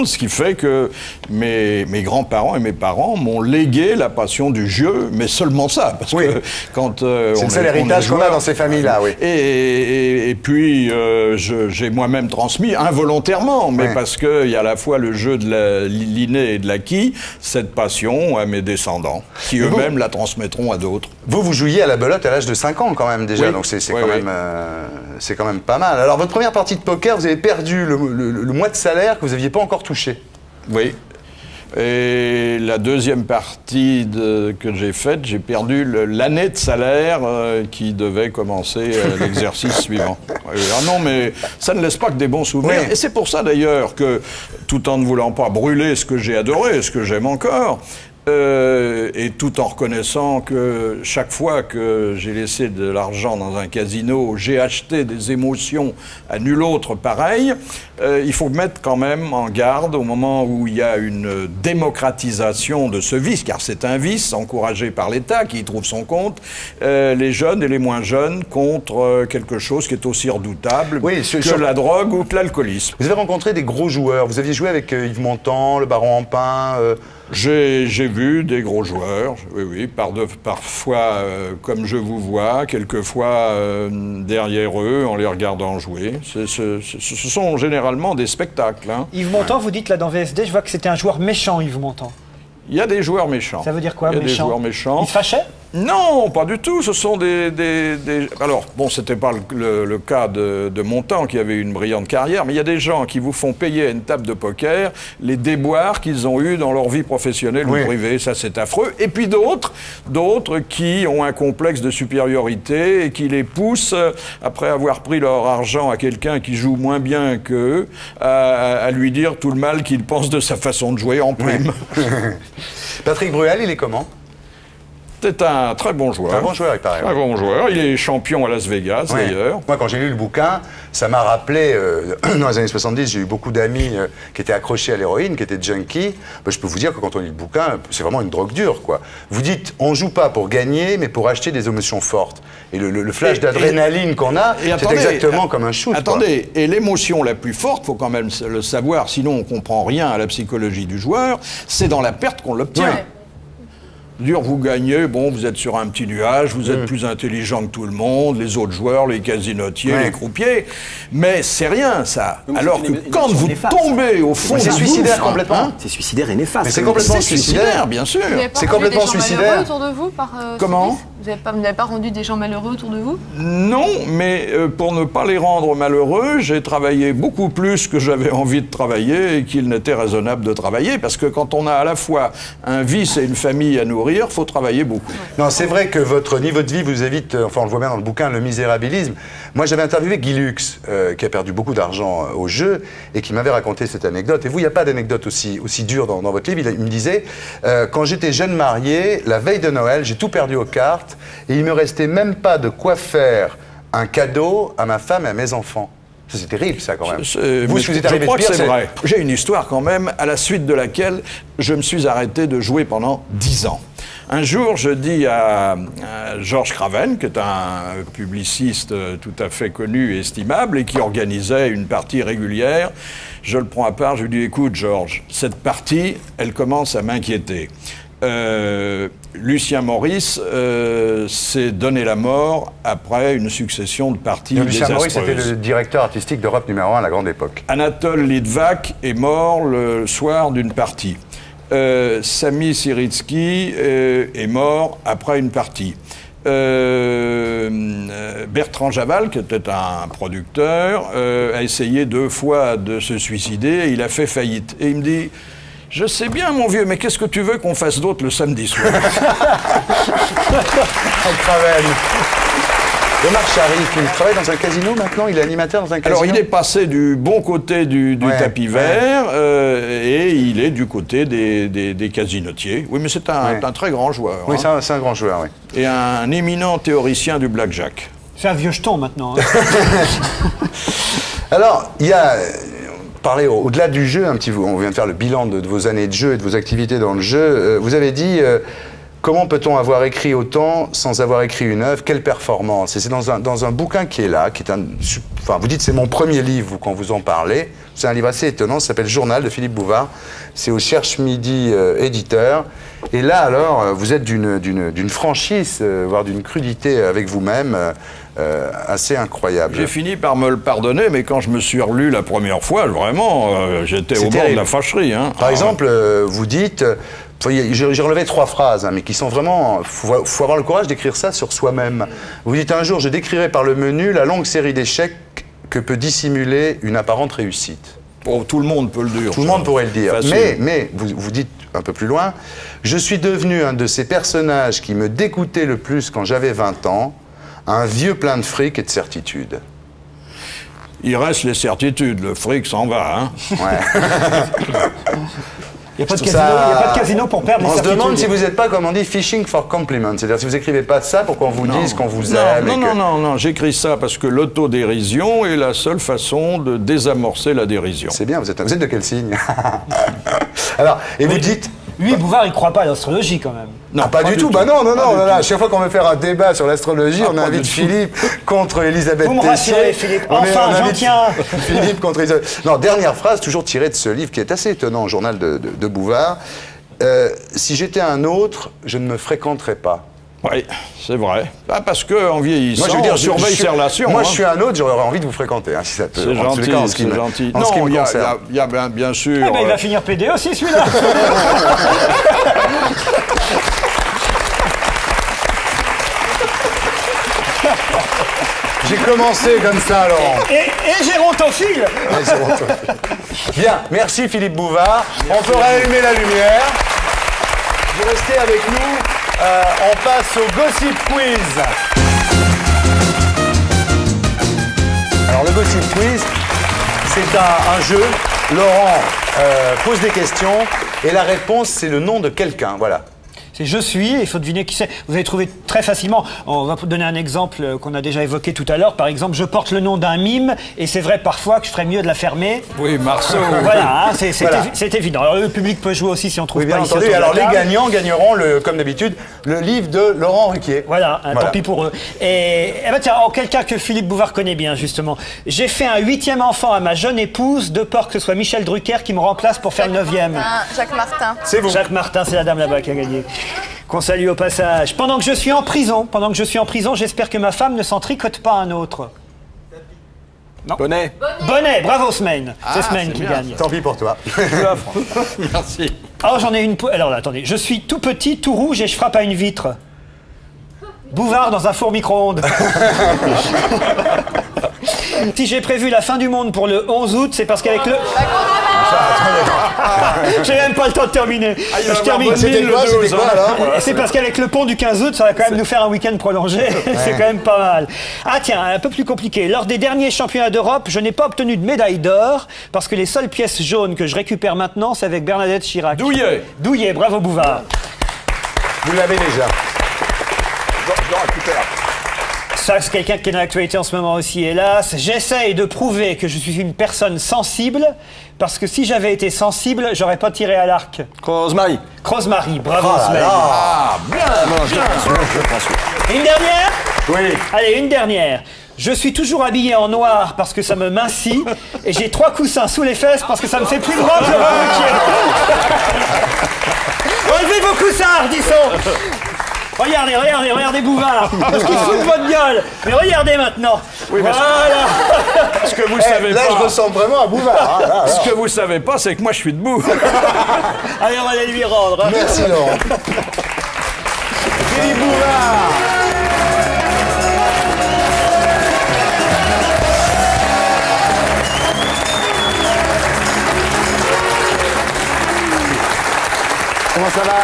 Ce qui fait que mes grands-parents et mes parents m'ont légué la passion du jeu, mais seulement ça. Parce que quand c'est le seul héritage qu'on a dans ces familles-là, oui. Et puis, j'ai moi-même transmis involontairement, mais parce qu'il y a à la fois le jeu de l'inné et de l'acquis, cette passion à mes descendants, qui eux-mêmes la transmettront à d'autres. Vous jouiez à la belote à l'âge de 5 ans quand même déjà, donc c'est quand même pas mal. Alors votre première partie de poker, vous avez perdu le mois de salaire que vous n'aviez pas encore touché. Oui. Et la deuxième partie que j'ai faite, j'ai perdu l'année de salaire qui devait commencer l'exercice suivant. Ah non, mais ça ne laisse pas que des bons souvenirs. Oui. Et c'est pour ça d'ailleurs que, tout en ne voulant pas brûler ce que j'ai adoré, ce que j'aime encore, et tout en reconnaissant que chaque fois que j'ai laissé de l'argent dans un casino, j'ai acheté des émotions à nul autre pareil, il faut mettre quand même en garde au moment où il y a une démocratisation de ce vice, car c'est un vice encouragé par l'État qui y trouve son compte, les jeunes et les moins jeunes contre quelque chose qui est aussi redoutable que la drogue ou que l'alcoolisme. Vous avez rencontré des gros joueurs, vous aviez joué avec Yves Montand, le Baron Empin J'ai vu des gros joueurs, oui, parfois comme je vous vois, quelquefois derrière eux en les regardant jouer. Ce sont généralement des spectacles. Hein. Yves Montand, vous dites là dans VSD, je vois que c'était un joueur méchant, Yves Montand. Il y a des joueurs méchants. Ça veut dire quoi, méchant? Il y a des joueurs méchants. Ils se fâchaient? Non, pas du tout. Ce sont Alors, bon, c'était pas le cas de Montand, qui avait une brillante carrière, mais il y a des gens qui vous font payer à une table de poker les déboires qu'ils ont eus dans leur vie professionnelle ou privée. Ça, c'est affreux. Et puis d'autres qui ont un complexe de supériorité et qui les poussent, après avoir pris leur argent à quelqu'un qui joue moins bien qu'eux, à lui dire tout le mal qu'il pense de sa façon de jouer en prime. Patrick Bruel, il est comment? C'est un très bon joueur. Un bon joueur, il paraît. Un bon joueur. Il est champion à Las Vegas, d'ailleurs. Moi, quand j'ai lu le bouquin, ça m'a rappelé, dans les années 70, j'ai eu beaucoup d'amis qui étaient accrochés à l'héroïne, qui étaient junkies. Ben, je peux vous dire que quand on lit le bouquin, c'est vraiment une drogue dure, quoi. Vous dites, on joue pas pour gagner, mais pour acheter des émotions fortes. Et le flash d'adrénaline qu'on a, c'est exactement comme un shoot. Attendez, et l'émotion la plus forte, faut quand même le savoir, sinon on comprend rien à la psychologie du joueur, c'est dans la perte qu'on l'obtient. Ouais. Dire vous gagnez, bon, vous êtes sur un petit nuage, vous êtes plus intelligent que tout le monde, les autres joueurs, les casinotiers, les croupiers, mais c'est rien ça. Alors que quand vous tombez au fond, c'est suicidaire complètement. C'est suicidaire et néfaste. Mais c'est complètement suicidaire, bien sûr. C'est complètement suicidaire. Autour de vous par comment? Vous n'avez pas rendu des gens malheureux autour de vous? Non, mais pour ne pas les rendre malheureux, j'ai travaillé beaucoup plus que j'avais envie de travailler et qu'il n'était raisonnable de travailler, parce que quand on a à la fois un vice et une famille à nourrir, il faut travailler beaucoup. Non, c'est vrai que votre niveau de vie vous évite, enfin on le voit bien dans le bouquin, le misérabilisme. Moi j'avais interviewé Guy Lux, qui a perdu beaucoup d'argent au jeu, et qui m'avait raconté cette anecdote. Et vous, il n'y a pas d'anecdote aussi dure dans votre livre. Il me disait, quand j'étais jeune marié, la veille de Noël, j'ai tout perdu aux cartes, et il me restait même pas de quoi faire un cadeau à ma femme et à mes enfants. C'est terrible, ça, quand même. Je crois que c'est vrai. J'ai une histoire, quand même, à la suite de laquelle je me suis arrêté de jouer pendant 10 ans. Un jour, je dis à Georges Craven, qui est un publiciste tout à fait connu et estimable, et qui organisait une partie régulière, je le prends à part, je lui dis, écoute, Georges, cette partie, elle commence à m'inquiéter. Lucien Maurice s'est donné la mort après une succession de parties désastreuses. Lucien Maurice était le directeur artistique d'Europe numéro 1 à la grande époque. Anatole Litvak est mort le soir d'une partie. Sami Siritsky est mort après une partie. Bertrand Javal, qui était un producteur, a essayé 2 fois de se suicider et il a fait faillite. Et il me dit... Je sais bien, mon vieux, mais qu'est-ce que tu veux qu'on fasse d'autre le samedi soir? Omar Sharif, il travaille dans un casino maintenant, il est animateur dans un casino. Alors il est passé du bon côté du tapis vert et il est du côté des casinotiers. Oui, mais c'est un très grand joueur. Oui, hein. C'est un grand joueur, oui. Et un éminent théoricien du blackjack. C'est un vieux jeton maintenant. Hein. Alors, il y a... Parler au-delà du jeu, un petit peu, on vient de faire le bilan de vos années de jeu et de vos activités dans le jeu. Vous avez dit, comment peut-on avoir écrit autant sans avoir écrit une œuvre? Quelle performance? Et c'est dans un bouquin qui est là, qui est enfin, vous dites c'est mon premier livre vous, quand vous en parlez. C'est un livre assez étonnant, ça s'appelle Journal de Philippe Bouvard. C'est au Cherche Midi éditeur. Et là, alors, vous êtes d'une franchise, voire d'une crudité avec vous-même. Assez incroyable. J'ai fini par me le pardonner, mais quand je me suis relu la première fois, vraiment, j'étais au bord de la fâcherie. Hein. Par exemple, vous dites, j'ai relevé 3 phrases, hein, mais qui sont vraiment... faut avoir le courage d'écrire ça sur soi-même. Vous dites un jour, je décrirai par le menu la longue série d'échecs que peut dissimuler une apparente réussite. Oh, tout le monde peut le dire. Tout le monde pourrait le dire. Mais vous dites un peu plus loin, je suis devenu un de ces personnages qui me dégoûtait le plus quand j'avais 20 ans, un vieux plein de fric et de certitudes. Il reste les certitudes, le fric s'en va, hein. Ouais. Il n'y a pas de casino pour perdre les certitudes. On se demande si vous n'êtes pas, comme on dit, fishing for compliments. C'est-à-dire si vous n'écrivez pas ça pour qu'on vous dise qu'on vous aime. Non, j'écris ça parce que l'autodérision est la seule façon de désamorcer la dérision. C'est bien, vous êtes de quel signe? Alors, et vous dites... Lui, Bouvard, il ne croit pas à l'astrologie, quand même. Non, pas du tout. Bah non. Chaque fois qu'on veut faire un débat sur l'astrologie, on invite Philippe contre Elisabeth Tessier. Vous me rassurez, Philippe. Enfin, j'en tiens. Philippe contre Elisabeth. Non, dernière phrase, toujours tirée de ce livre qui est assez étonnant, au journal de Bouvard. Si j'étais un autre, je ne me fréquenterais pas. Oui, c'est vrai. Ah, parce qu'en vieillissant, moi, je veux dire, on surveille ses relations. Moi, je suis un autre, j'aurais envie de vous fréquenter, hein, si ça peut. C'est gentil, c'est gentil. Non, il y a bien sûr... Eh ben, il va finir PD aussi, celui-là. J'ai commencé comme ça, Laurent. Et Gérontophile. Bien, merci Philippe Bouvard. On peut rallumer la lumière. Vous restez avec nous. On passe au Gossip Quiz. Alors le Gossip Quiz, c'est un jeu. Laurent pose des questions et la réponse, c'est le nom de quelqu'un. Voilà. C'est je suis, et il faut deviner qui c'est. Vous allez trouver très facilement. On va donner un exemple qu'on a déjà évoqué tout à l'heure. Par exemple, je porte le nom d'un mime, et c'est vrai parfois que je ferais mieux de la fermer. Oui, Marceau. Voilà, hein, c'est évident. Alors le public peut jouer aussi si on trouve pas ici. Entendu. Alors les gagnants gagneront, comme d'habitude, le livre de Laurent Ruquier. Voilà, tant pis pour eux. Et ben tiens, quelqu'un que Philippe Bouvard connaît bien, justement. J'ai fait un 8e enfant à ma jeune épouse, de peur que ce soit Michel Drucker qui me remplace pour faire le 9e. Jacques Martin. C'est vous. Jacques Martin, c'est la dame là-bas qui a gagné. Qu'on salue au passage. Pendant que je suis en prison, j'espère que ma femme ne s'en tricote pas un autre. Non. Bonnet. Bonnet, bravo Smaine. C'est Smaine qui gagne. Tant pis pour toi. Merci. Oh, j'en ai une. Alors là, attendez. Je suis tout petit, tout rouge et je frappe à une vitre. Bouvard dans un four micro-ondes. Si j'ai prévu la fin du monde pour le 11 août, c'est parce qu'avec le... J'ai même pas le temps de terminer. Je termine. C'était quoi, alors? C'est parce qu'avec le pont du 15 août, ça va quand même nous faire un week-end prolongé. C'est quand même pas mal. Ah tiens, un peu plus compliqué. Lors des derniers championnats d'Europe, je n'ai pas obtenu de médaille d'or parce que les seules pièces jaunes que je récupère maintenant, c'est avec Bernadette Chirac. Douillet. Douillet, bravo Bouvard. Vous l'avez déjà. Je le récupère. Ça, c'est quelqu'un qui est dans l'actualité en ce moment aussi, hélas. J'essaye de prouver que je suis une personne sensible, parce que si j'avais été sensible, j'aurais pas tiré à l'arc. Rosemary. Rosemary, bravo Smaïl. Ah, bien. Une dernière? Oui. Allez, une dernière. Je suis toujours habillé en noir parce que ça me mincit, et j'ai 3 coussins sous les fesses parce que ça me fait plus grand que le Relevez vos coussins, disons. Regardez Bouvard, parce qu'il fout de votre gueule. Mais regardez maintenant. Oui, mais voilà. Ce que vous savez Là, pas. je ressemble vraiment à Bouvard. Hein, là. Ce que vous savez pas, c'est que moi, je suis debout. Allez, on va aller lui rendre. Hein. Merci, Laurent. Philippe Bouvard. Comment ça va?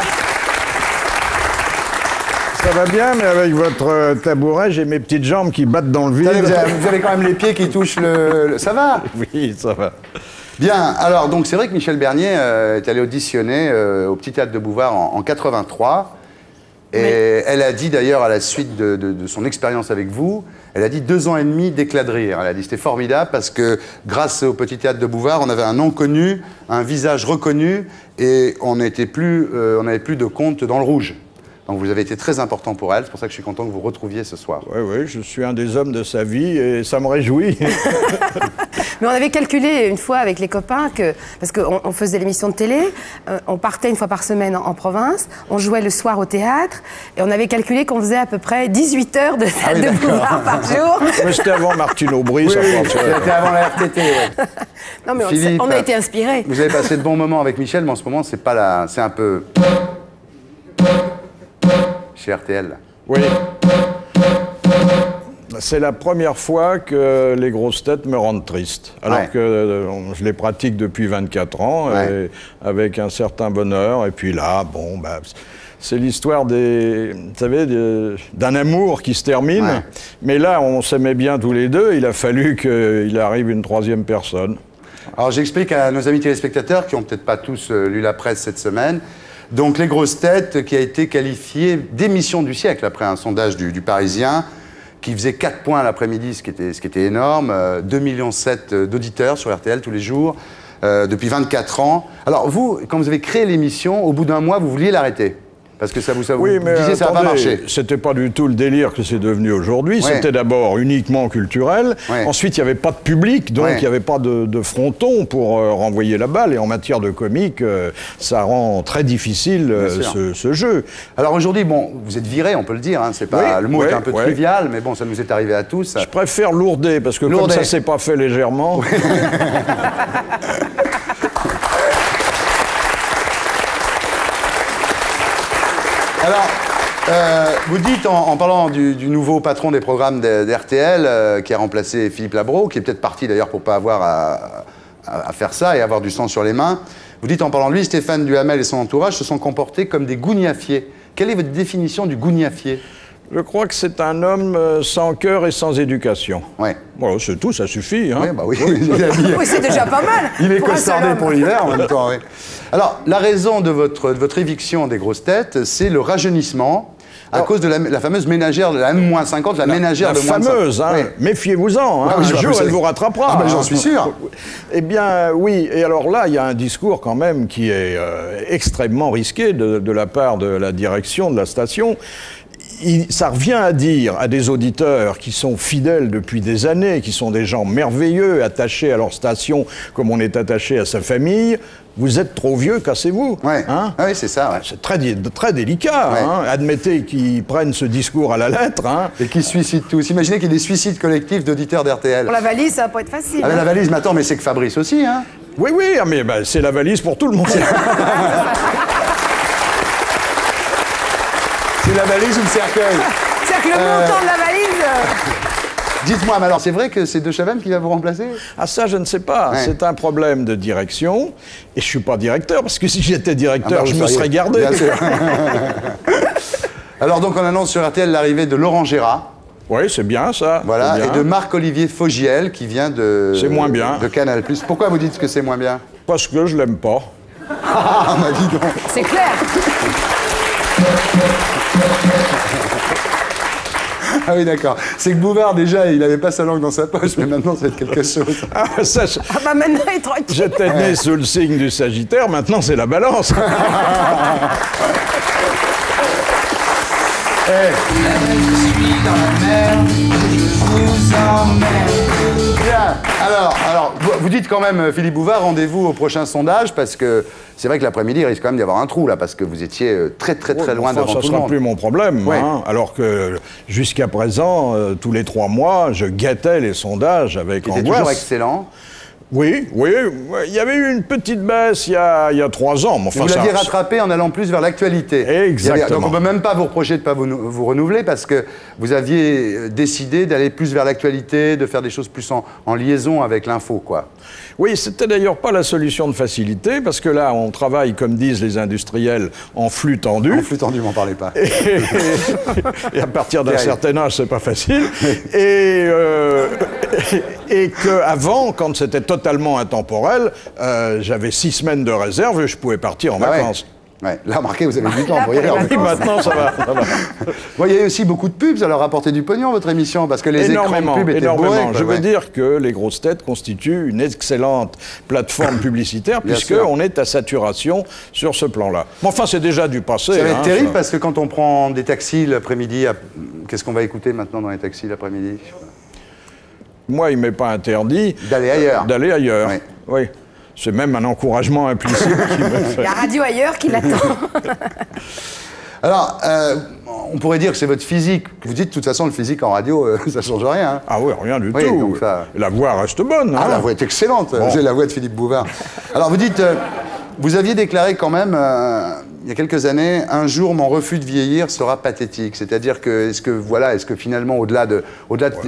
Ça va bien, mais avec votre tabouret, j'ai mes petites jambes qui battent dans le vide. Vous avez quand même les pieds qui touchent le... Ça va? Oui, ça va. Bien, alors, donc c'est vrai que Michel Bernier est allé auditionner au Petit Théâtre de Bouvard en 83. Et elle a dit d'ailleurs, à la suite de son expérience avec vous, elle a dit 2 ans et demi d'éclat de rire. Elle a dit c'était formidable parce que grâce au Petit Théâtre de Bouvard, on avait un nom connu, un visage reconnu et on n'avait plus de compte dans le rouge. Donc vous avez été très important pour elle, c'est pour ça que je suis content que vous retrouviez ce soir. Oui, je suis un des hommes de sa vie et ça me réjouit. Mais on avait calculé une fois avec les copains que, parce qu'on faisait l'émission de télé, on partait une fois par semaine en province, on jouait le soir au théâtre et on avait calculé qu'on faisait à peu près 18 heures de théâtre de Bouvard par jour. Mais c'était avant Martine Aubry, ça Oui, pense. c'était avant la RTT, ouais. Non mais Philippe, on a été inspirés. Vous avez passé de bons moments avec Michel, mais en ce moment, c'est pas la... c'est un peu... chez RTL. Oui. C'est la première fois que les grosses têtes me rendent triste. Alors que je les pratique depuis 24 ans, et avec un certain bonheur. Et puis là, bon, bah, c'est l'histoire des, vous savez, d'un amour qui se termine. Ouais. Mais là, on s'aimait bien tous les deux. Il a fallu qu'il arrive une 3e personne. Alors j'explique à nos amis téléspectateurs qui n'ont peut-être pas tous lu la presse cette semaine. Donc les grosses têtes qui a été qualifiée d'émission du siècle après un sondage du Parisien qui faisait 4 points l'après-midi, ce qui était énorme, 2,7 millions d'auditeurs sur RTL tous les jours, depuis 24 ans. Alors vous, quand vous avez créé l'émission, au bout d'un mois, vous vouliez l'arrêter. Parce que ça vous oui, mais disiez ça va pas marcher. C'était pas du tout le délire que c'est devenu aujourd'hui. Ouais. C'était d'abord uniquement culturel. Ouais. Ensuite, il n'y avait pas de public, donc il n'y avait pas de fronton pour renvoyer la balle. Et en matière de comique, ça rend très difficile ce jeu. Alors aujourd'hui, bon, vous êtes viré, on peut le dire. Hein, c'est pas, le mot est un peu trivial, mais bon, ça nous est arrivé à tous. Je préfère lourder, parce que comme ça s'est pas fait légèrement... Alors, vous dites, en parlant du nouveau patron des programmes d'RTL, qui a remplacé Philippe Labro, qui est peut-être parti d'ailleurs pour ne pas avoir à faire ça et avoir du sang sur les mains, vous dites en parlant de lui, Stéphane Duhamel et son entourage se sont comportés comme des gougnafiers. Quelle est votre définition du gougnafier ? Je crois que c'est un homme sans cœur et sans éducation. Ouais. Bon, c'est tout, ça suffit. Hein. Ouais, bah oui, oui, c'est déjà pas mal. Il est costardé pour l'hiver en même temps. Oui. Alors, la raison de votre éviction des grosses têtes, c'est le rajeunissement à cause de la fameuse ménagère de la M-50, la ménagère de moins de 50. La fameuse, hein, oui. Méfiez-vous-en, hein, un jour elle vous rattrapera. Ah, ben, j'en suis sûr. Eh bien, oui, et alors là, il y a un discours quand même qui est extrêmement risqué de la part de la direction de la station. Ça revient à dire à des auditeurs qui sont fidèles depuis des années, qui sont des gens merveilleux, attachés à leur station comme on est attaché à sa famille, vous êtes trop vieux, cassez-vous. Ouais. Hein, oui, c'est ça. Ouais. C'est très délicat. Ouais. Hein. Admettez qu'ils prennent ce discours à la lettre. Hein. Et qu'ils suicident tous. Imaginez qu'il y ait des suicides collectifs d'auditeurs d'RTL. Pour la valise, ça va pas être facile. Ah, mais la valise, mais attends, mais c'est que Fabrice aussi, hein. Oui, mais bah, c'est la valise pour tout le monde. C'est la valise ou le cercueil? Avec le montant de la valise. Dites-moi, mais alors c'est vrai que c'est De Chavannes qui va vous remplacer? Ah ça, je ne sais pas. Ouais. C'est un problème de direction. Et je ne suis pas directeur, parce que si j'étais directeur, Ah bah, je vous me seriez- serais gardé. Bien sûr. Alors donc on annonce sur RTL l'arrivée de Laurent Gérard. Oui, c'est bien ça. Voilà, c'est et bien. de Marc-Olivier Fogiel qui vient de... C'est moins bien. De Canal+. Pourquoi vous dites que c'est moins bien? Parce que je l'aime pas. Ah, bah dis donc. C'est clair. Ah oui, d'accord. C'est que Bouvard, déjà, il n'avait pas sa langue dans sa poche, mais maintenant, c'est quelque chose. Ah, ça, Ah bah maintenant il est tranquille. j'étais né sous le signe du Sagittaire, maintenant c'est la Balance. Bien. Alors, vous dites quand même, Philippe Bouvard, rendez-vous au prochain sondage, parce que c'est vrai que l'après-midi, il risque quand même d'y avoir un trou, là, parce que vous étiez très loin Enfin, devant ça tout le sera monde. plus mon problème. Ouais. Hein, alors que jusqu'à présent, tous les 3 mois, je guettais les sondages avec C'était angoisse. toujours excellent. Oui, il y avait eu une petite baisse il y a 3 ans. Mais enfin, Vous ça- l'aviez rattrapé en allant plus vers l'actualité. Exactement. Donc on ne peut même pas vous reprocher de ne pas vous renouveler parce que vous aviez décidé d'aller plus vers l'actualité, de faire des choses plus en liaison avec l'info, quoi. Oui, c'était d'ailleurs pas la solution de facilité, parce que là, on travaille, comme disent les industriels, en flux tendu. En flux tendu, m'en parlez pas. Et à partir d'un Terrible. certain âge, c'est pas facile. Et qu'avant, quand c'était totalement intemporel, j'avais 6 semaines de réserve et je pouvais partir en Ah ouais. vacances. Ouais. Là, remarquez, vous avez du temps Là, pour y aller. pour les en Et vacances. maintenant, ça va. Bon, il y a eu aussi beaucoup de pubs, ça leur a apporté du pognon, votre émission, parce que les écrans de pub étaient bourrés. quoi, Je veux ouais. dire que les grosses têtes constituent une excellente plateforme publicitaire, Bien sûr. puisqu'on est à saturation sur ce plan-là. Mais enfin, c'est déjà du passé. Ça va être hein, terrible ça. parce que quand on prend des taxis l'après-midi, qu'est-ce qu'on va écouter maintenant dans les taxis l'après-midi? Moi, il ne m'est pas interdit D'aller ailleurs. D'aller ailleurs. Ouais. Oui. C'est même un encouragement implicite qui me Il fait. y a Radio Ailleurs qui l'attend. Alors, on pourrait dire que c'est votre physique. Vous dites, de toute façon, le physique en radio, ça ne change rien. Hein. Ah oui, rien du Oui, tout. donc ça- La voix reste bonne. Ah, hein. la voix est excellente. Bon. Vous avez la voix de Philippe Bouvard. Alors, vous dites, vous aviez déclaré quand même, il y a quelques années, un jour, mon refus de vieillir sera pathétique. C'est-à-dire que, est-ce que finalement, au-delà de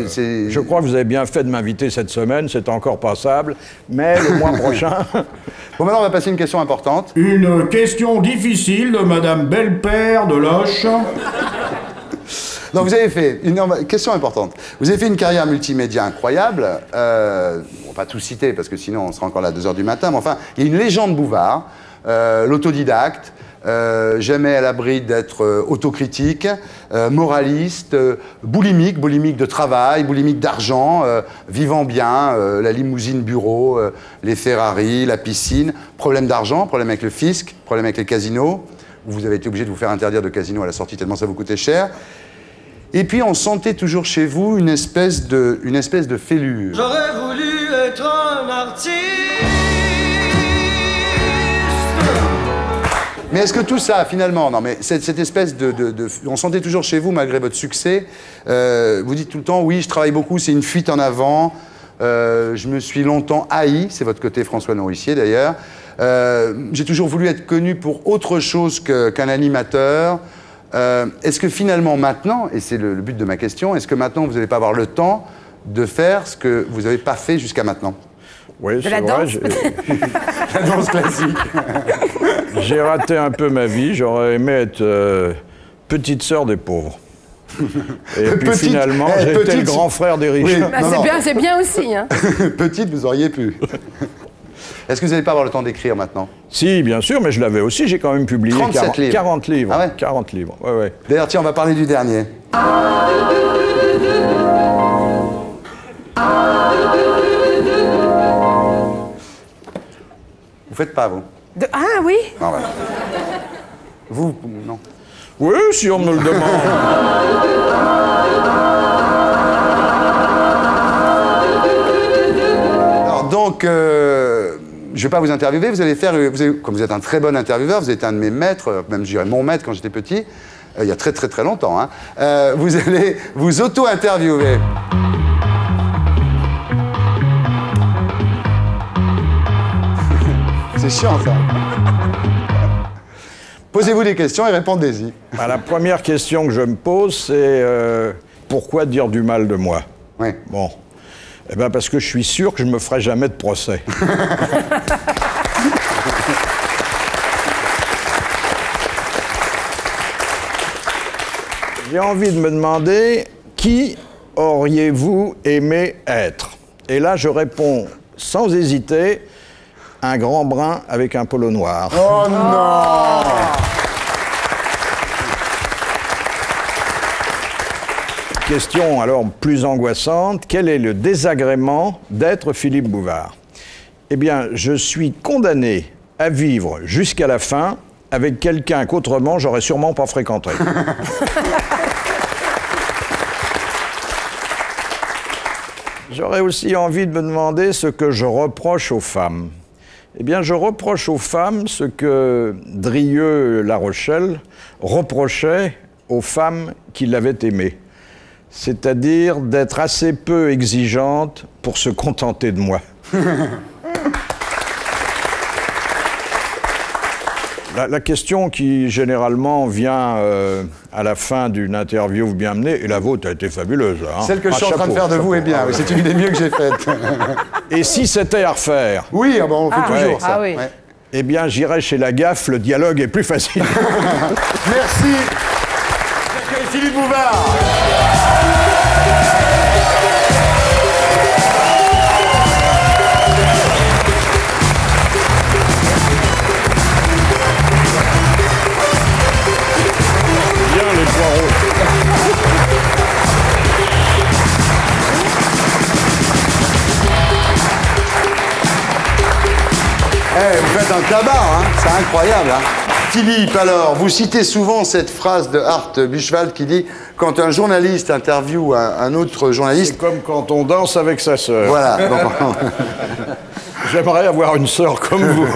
ces... Je crois que vous avez bien fait de m'inviter cette semaine, c'est encore passable, mais le mois prochain... Bon, maintenant, on va passer à une question importante. Une question difficile de Madame Belle-Père de Loche. Non, vous avez fait question importante. Vous avez fait une carrière multimédia incroyable. On va pas tout citer parce que sinon on sera encore là à 2 h du matin. Mais enfin, il y a une légende Bouvard, l'autodidacte, jamais à l'abri d'être autocritique, moraliste, boulimique de travail, boulimique d'argent, vivant bien, la limousine bureau, les Ferrari, la piscine, problème d'argent, problème avec le fisc, problème avec les casinos. Vous avez été obligé de vous faire interdire de casino à la sortie tellement ça vous coûtait cher. Et puis on sentait toujours chez vous une espèce de fêlure. J'aurais voulu être un artiste. Mais est-ce que tout ça, finalement, non, mais cette espèce on sentait toujours chez vous, malgré votre succès, vous dites tout le temps, oui, je travaille beaucoup, c'est une fuite en avant, je me suis longtemps haï, c'est votre côté François Nourricier d'ailleurs, j'ai toujours voulu être connu pour autre chose qu'un animateur. Est-ce que finalement maintenant, et c'est le but de ma question, est-ce que maintenant vous n'allez pas avoir le temps de faire ce que vous n'avez pas fait jusqu'à maintenant? Oui, c'est la vrai. danse, La danse classique. J'ai raté un peu ma vie. J'aurais aimé être petite sœur des pauvres. Et puis finalement, j'ai été le grand frère des riches. Oui, Bah, c'est bien aussi. Hein. Petite, vous auriez pu. Est-ce que vous n'allez pas avoir le temps d'écrire maintenant? Si, bien sûr, mais je l'avais aussi. J'ai quand même publié 37 livres. 40 livres. Ah ouais 40 livres, ouais, ouais. D'ailleurs, tiens, on va parler du dernier. Vous faites pas, vous? Ah oui. Non, voilà. Vous, non. Oui, si on me le demande. Alors, donc, je ne vais pas vous interviewer. Vous allez faire, comme vous êtes un très bon intervieweur, vous êtes un de mes maîtres, même je dirais mon maître quand j'étais petit, il y a très très très longtemps. Hein, vous allez vous auto-interviewer. C'est chiant ça. Posez-vous des questions et répondez-y. Bah, la première question que je me pose, c'est pourquoi dire du mal de moi? Oui. Bon. Eh bien, parce que je suis sûr que je ne me ferai jamais de procès. J'ai envie de me demander, qui auriez-vous aimé être? Et là, je réponds sans hésiter, un grand brun avec un polo noir. Oh non! Question alors plus angoissante, quel est le désagrément d'être Philippe Bouvard? Eh bien, je suis condamné à vivre jusqu'à la fin avec quelqu'un qu'autrement j'aurais sûrement pas fréquenté. J'aurais aussi envie de me demander ce que je reproche aux femmes. Eh bien, je reproche aux femmes ce que Drieux-La Rochelle reprochait aux femmes qui l'avaient aimé. C'est-à-dire d'être assez peu exigeante pour se contenter de moi. La question qui, généralement, vient à la fin d'une interview bien menée, et la vôtre a été fabuleuse. Hein. Celle que je suis en train de faire de vous est bien, oui, c'est une des mieux que j'ai faites. Et si c'était à refaire? Oui, bon, on fait toujours ça. Ah oui. Ouais. Eh bien, j'irais chez la gaffe, le dialogue est plus facile. Merci. J'accueille Philippe Bouvard. Hey, vous faites un tabac, hein, c'est incroyable. Hein. Philippe, alors, vous citez souvent cette phrase de Art Buchwald qui dit « Quand un journaliste interviewe un autre journaliste... » C'est comme quand on danse avec sa sœur. Voilà. J'aimerais avoir une sœur comme vous.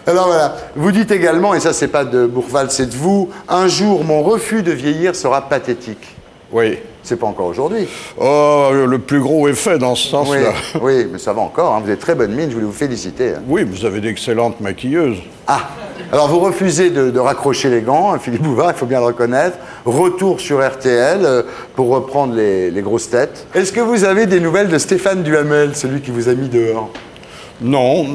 Alors voilà, vous dites également, et ça c'est pas de Buchwald, c'est de vous, « Un jour, mon refus de vieillir sera pathétique. » Oui. C'est pas encore aujourd'hui. Oh, le plus gros est fait dans ce sens-là. Oui, oui, mais ça va encore, hein. Vous avez très bonne mine, je voulais vous féliciter. Hein. Oui, vous avez d'excellentes maquilleuses. Ah, alors vous refusez de raccrocher les gants, hein, Philippe Bouvard, il faut bien le reconnaître. Retour sur RTL pour reprendre les grosses têtes. Est-ce que vous avez des nouvelles de Stéphane Duhamel, celui qui vous a mis dehors? Non,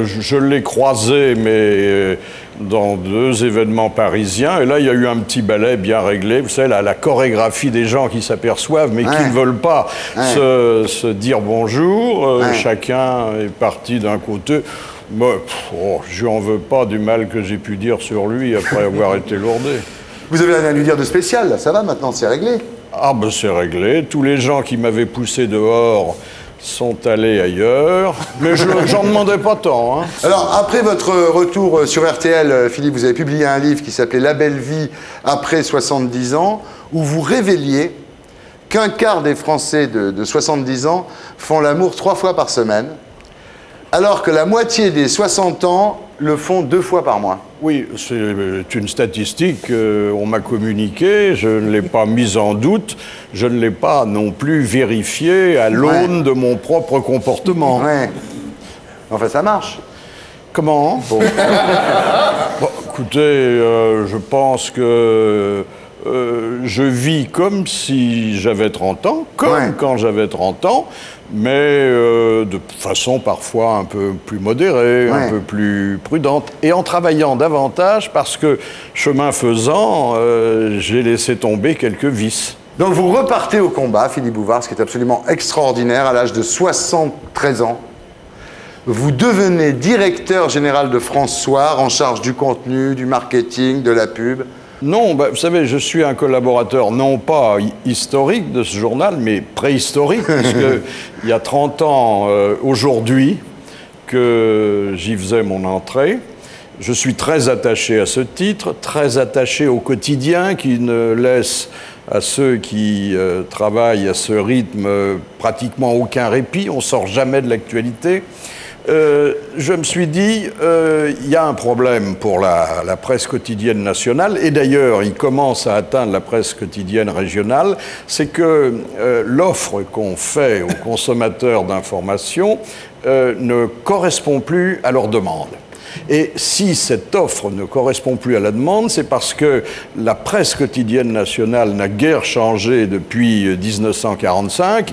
je l'ai croisé, mais dans 2 événements parisiens. Et là, il y a eu un petit ballet bien réglé. Vous savez, la chorégraphie des gens qui s'aperçoivent, mais qui ne veulent pas se dire bonjour. Chacun est parti d'un côté. Je n'en veux pas du mal que j'ai pu dire sur lui après avoir été lourdé. Vous avez rien à lui dire de spécial, là. Ça va maintenant, c'est réglé? Ah ben c'est réglé. Tous les gens qui m'avaient poussé dehors sont allés ailleurs, mais j'en demandais pas tant. Hein. Alors, après votre retour sur RTL, Philippe, vous avez publié un livre qui s'appelait « La belle vie après 70 ans », où vous révéliez qu'un quart des Français de 70 ans font l'amour 3 fois par semaine, alors que la moitié des 60 ans le font 2 fois par mois. Oui, c'est une statistique qu'on m'a communiquée, je ne l'ai pas mise en doute, je ne l'ai pas non plus vérifiée à l'aune de mon propre comportement. Ouais. Enfin, ça marche. Comment? Bon, écoutez, je pense que je vis comme si j'avais 30 ans, comme quand j'avais 30 ans, mais de façon parfois un peu plus modérée, un peu plus prudente, et en travaillant davantage parce que, chemin faisant, j'ai laissé tomber quelques vices. Donc vous repartez au combat, Philippe Bouvard, ce qui est absolument extraordinaire, à l'âge de 73 ans. Vous devenez directeur général de France Soir, en charge du contenu, du marketing, de la pub. Non, vous savez, je suis un collaborateur non pas historique de ce journal, mais préhistorique, puisqu'il y a 30 ans aujourd'hui que j'y faisais mon entrée. Je suis très attaché à ce titre, très attaché au quotidien qui ne laisse à ceux qui travaillent à ce rythme pratiquement aucun répit, on ne sort jamais de l'actualité. Je me suis dit, il y a un problème pour la presse quotidienne nationale, et d'ailleurs, il commence à atteindre la presse quotidienne régionale, c'est que l'offre qu'on fait aux consommateurs d'informations ne correspond plus à leur demande. Et si cette offre ne correspond plus à la demande, c'est parce que la presse quotidienne nationale n'a guère changé depuis 1945,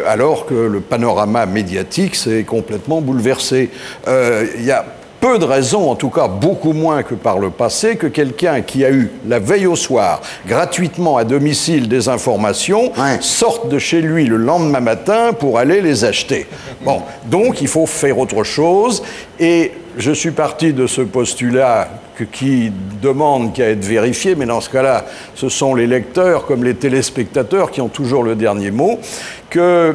alors que le panorama médiatique s'est complètement bouleversé. Il y a peu de raisons, en tout cas beaucoup moins que par le passé, que quelqu'un qui a eu la veille au soir, gratuitement à domicile des informations, sorte de chez lui le lendemain matin pour aller les acheter. Bon, donc il faut faire autre chose, et je suis parti de ce postulat qui demande qu'à être vérifié, mais dans ce cas-là, ce sont les lecteurs comme les téléspectateurs qui ont toujours le dernier mot, que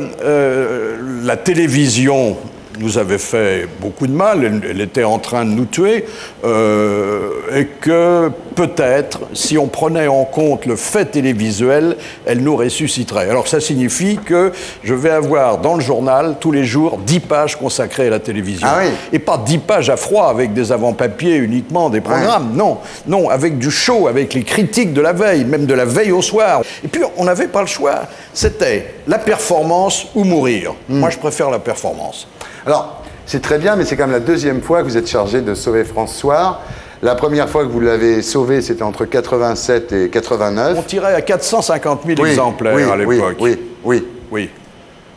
la télévision nous avait fait beaucoup de mal, elle était en train de nous tuer, et que peut-être, si on prenait en compte le fait télévisuel, elle nous ressusciterait. Alors ça signifie que je vais avoir dans le journal, tous les jours, 10 pages consacrées à la télévision. Ah oui. Et pas 10 pages à froid, avec des avant-papiers uniquement, des programmes, non. Non, avec du chaud, avec les critiques de la veille, même de la veille au soir. Et puis, on n'avait pas le choix. C'était la performance ou mourir. Moi, je préfère la performance. Alors, c'est très bien, mais c'est quand même la deuxième fois que vous êtes chargé de sauver France Soir. La première fois que vous l'avez sauvé, c'était entre 87 et 89. On tirait à 450 000 exemplaires à l'époque. Oui.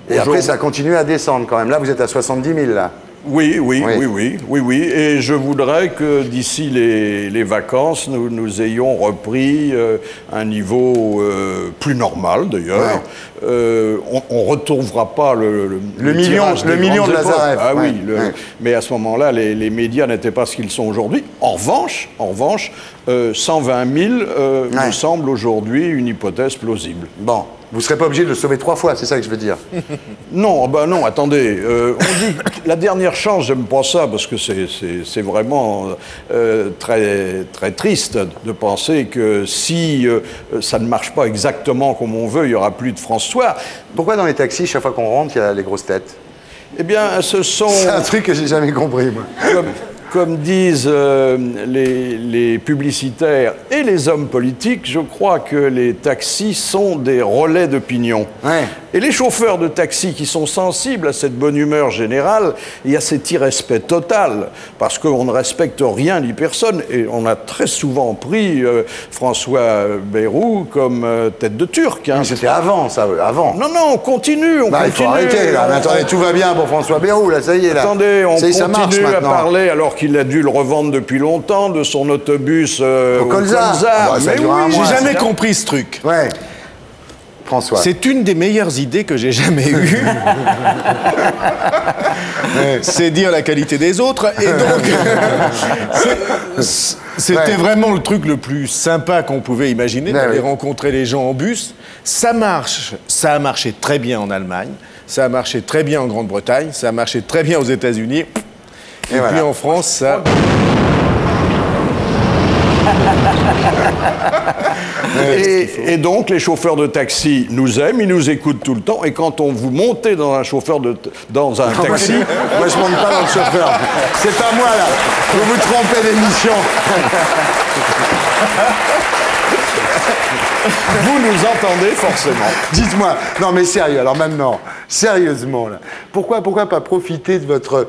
Et après, ça a continué à descendre quand même. Là, vous êtes à 70 000, là. Oui. Et je voudrais que d'ici les vacances, nous ayons repris un niveau plus normal, d'ailleurs. On ne retrouvera pas le million de Lazareff. Ah oui, mais à ce moment-là, les médias n'étaient pas ce qu'ils sont aujourd'hui. En revanche, 120 000 me semble aujourd'hui une hypothèse plausible. Bon. Vous ne serez pas obligé de le sauver 3 fois, c'est ça que je veux dire. Non, non, attendez. On dit que la dernière chance, j'aime pas ça, parce que c'est vraiment très, très triste de penser que si ça ne marche pas exactement comme on veut, il n'y aura plus de France Soir. Pourquoi dans les taxis, chaque fois qu'on rentre, il y a les grosses têtes? Eh bien, ce sont... C'est un truc que j'ai jamais compris, moi. Comme disent les publicitaires et les hommes politiques, je crois que les taxis sont des relais d'opinion. Et les chauffeurs de taxi qui sont sensibles à cette bonne humeur générale, il y a cet irrespect total, parce qu'on ne respecte rien ni personne. Et on a très souvent pris François Bayrou comme tête de Turc. Mais c'était avant, ça, avant. Non, on continue, on continue. Il faut arrêter, là. Mais attendez, tout va bien pour François Bayrou, là, ça y est, là. Attendez, on continue à parler, alors qu'il a dû le revendre depuis longtemps, de son autobus au Colza. Mais oui, j'ai jamais compris ce truc. François. C'est une des meilleures idées que j'ai jamais eues. C'est dire la qualité des autres. Et donc, c'était vraiment le truc le plus sympa qu'on pouvait imaginer, d'aller rencontrer les gens en bus. Ça marche. Ça a marché très bien en Allemagne. Ça a marché très bien en Grande-Bretagne. Ça a marché très bien aux États-Unis. Et puis en France, ça... Et donc, les chauffeurs de taxi nous aiment, ils nous écoutent tout le temps. Et quand on vous montez dans un taxi... Moi, je monte pas dans le chauffeur. C'est à moi, là. Vous vous trompez d'émission. Vous nous entendez forcément. Dites-moi, non mais sérieux, alors maintenant, sérieusement, là, pourquoi pas profiter de votre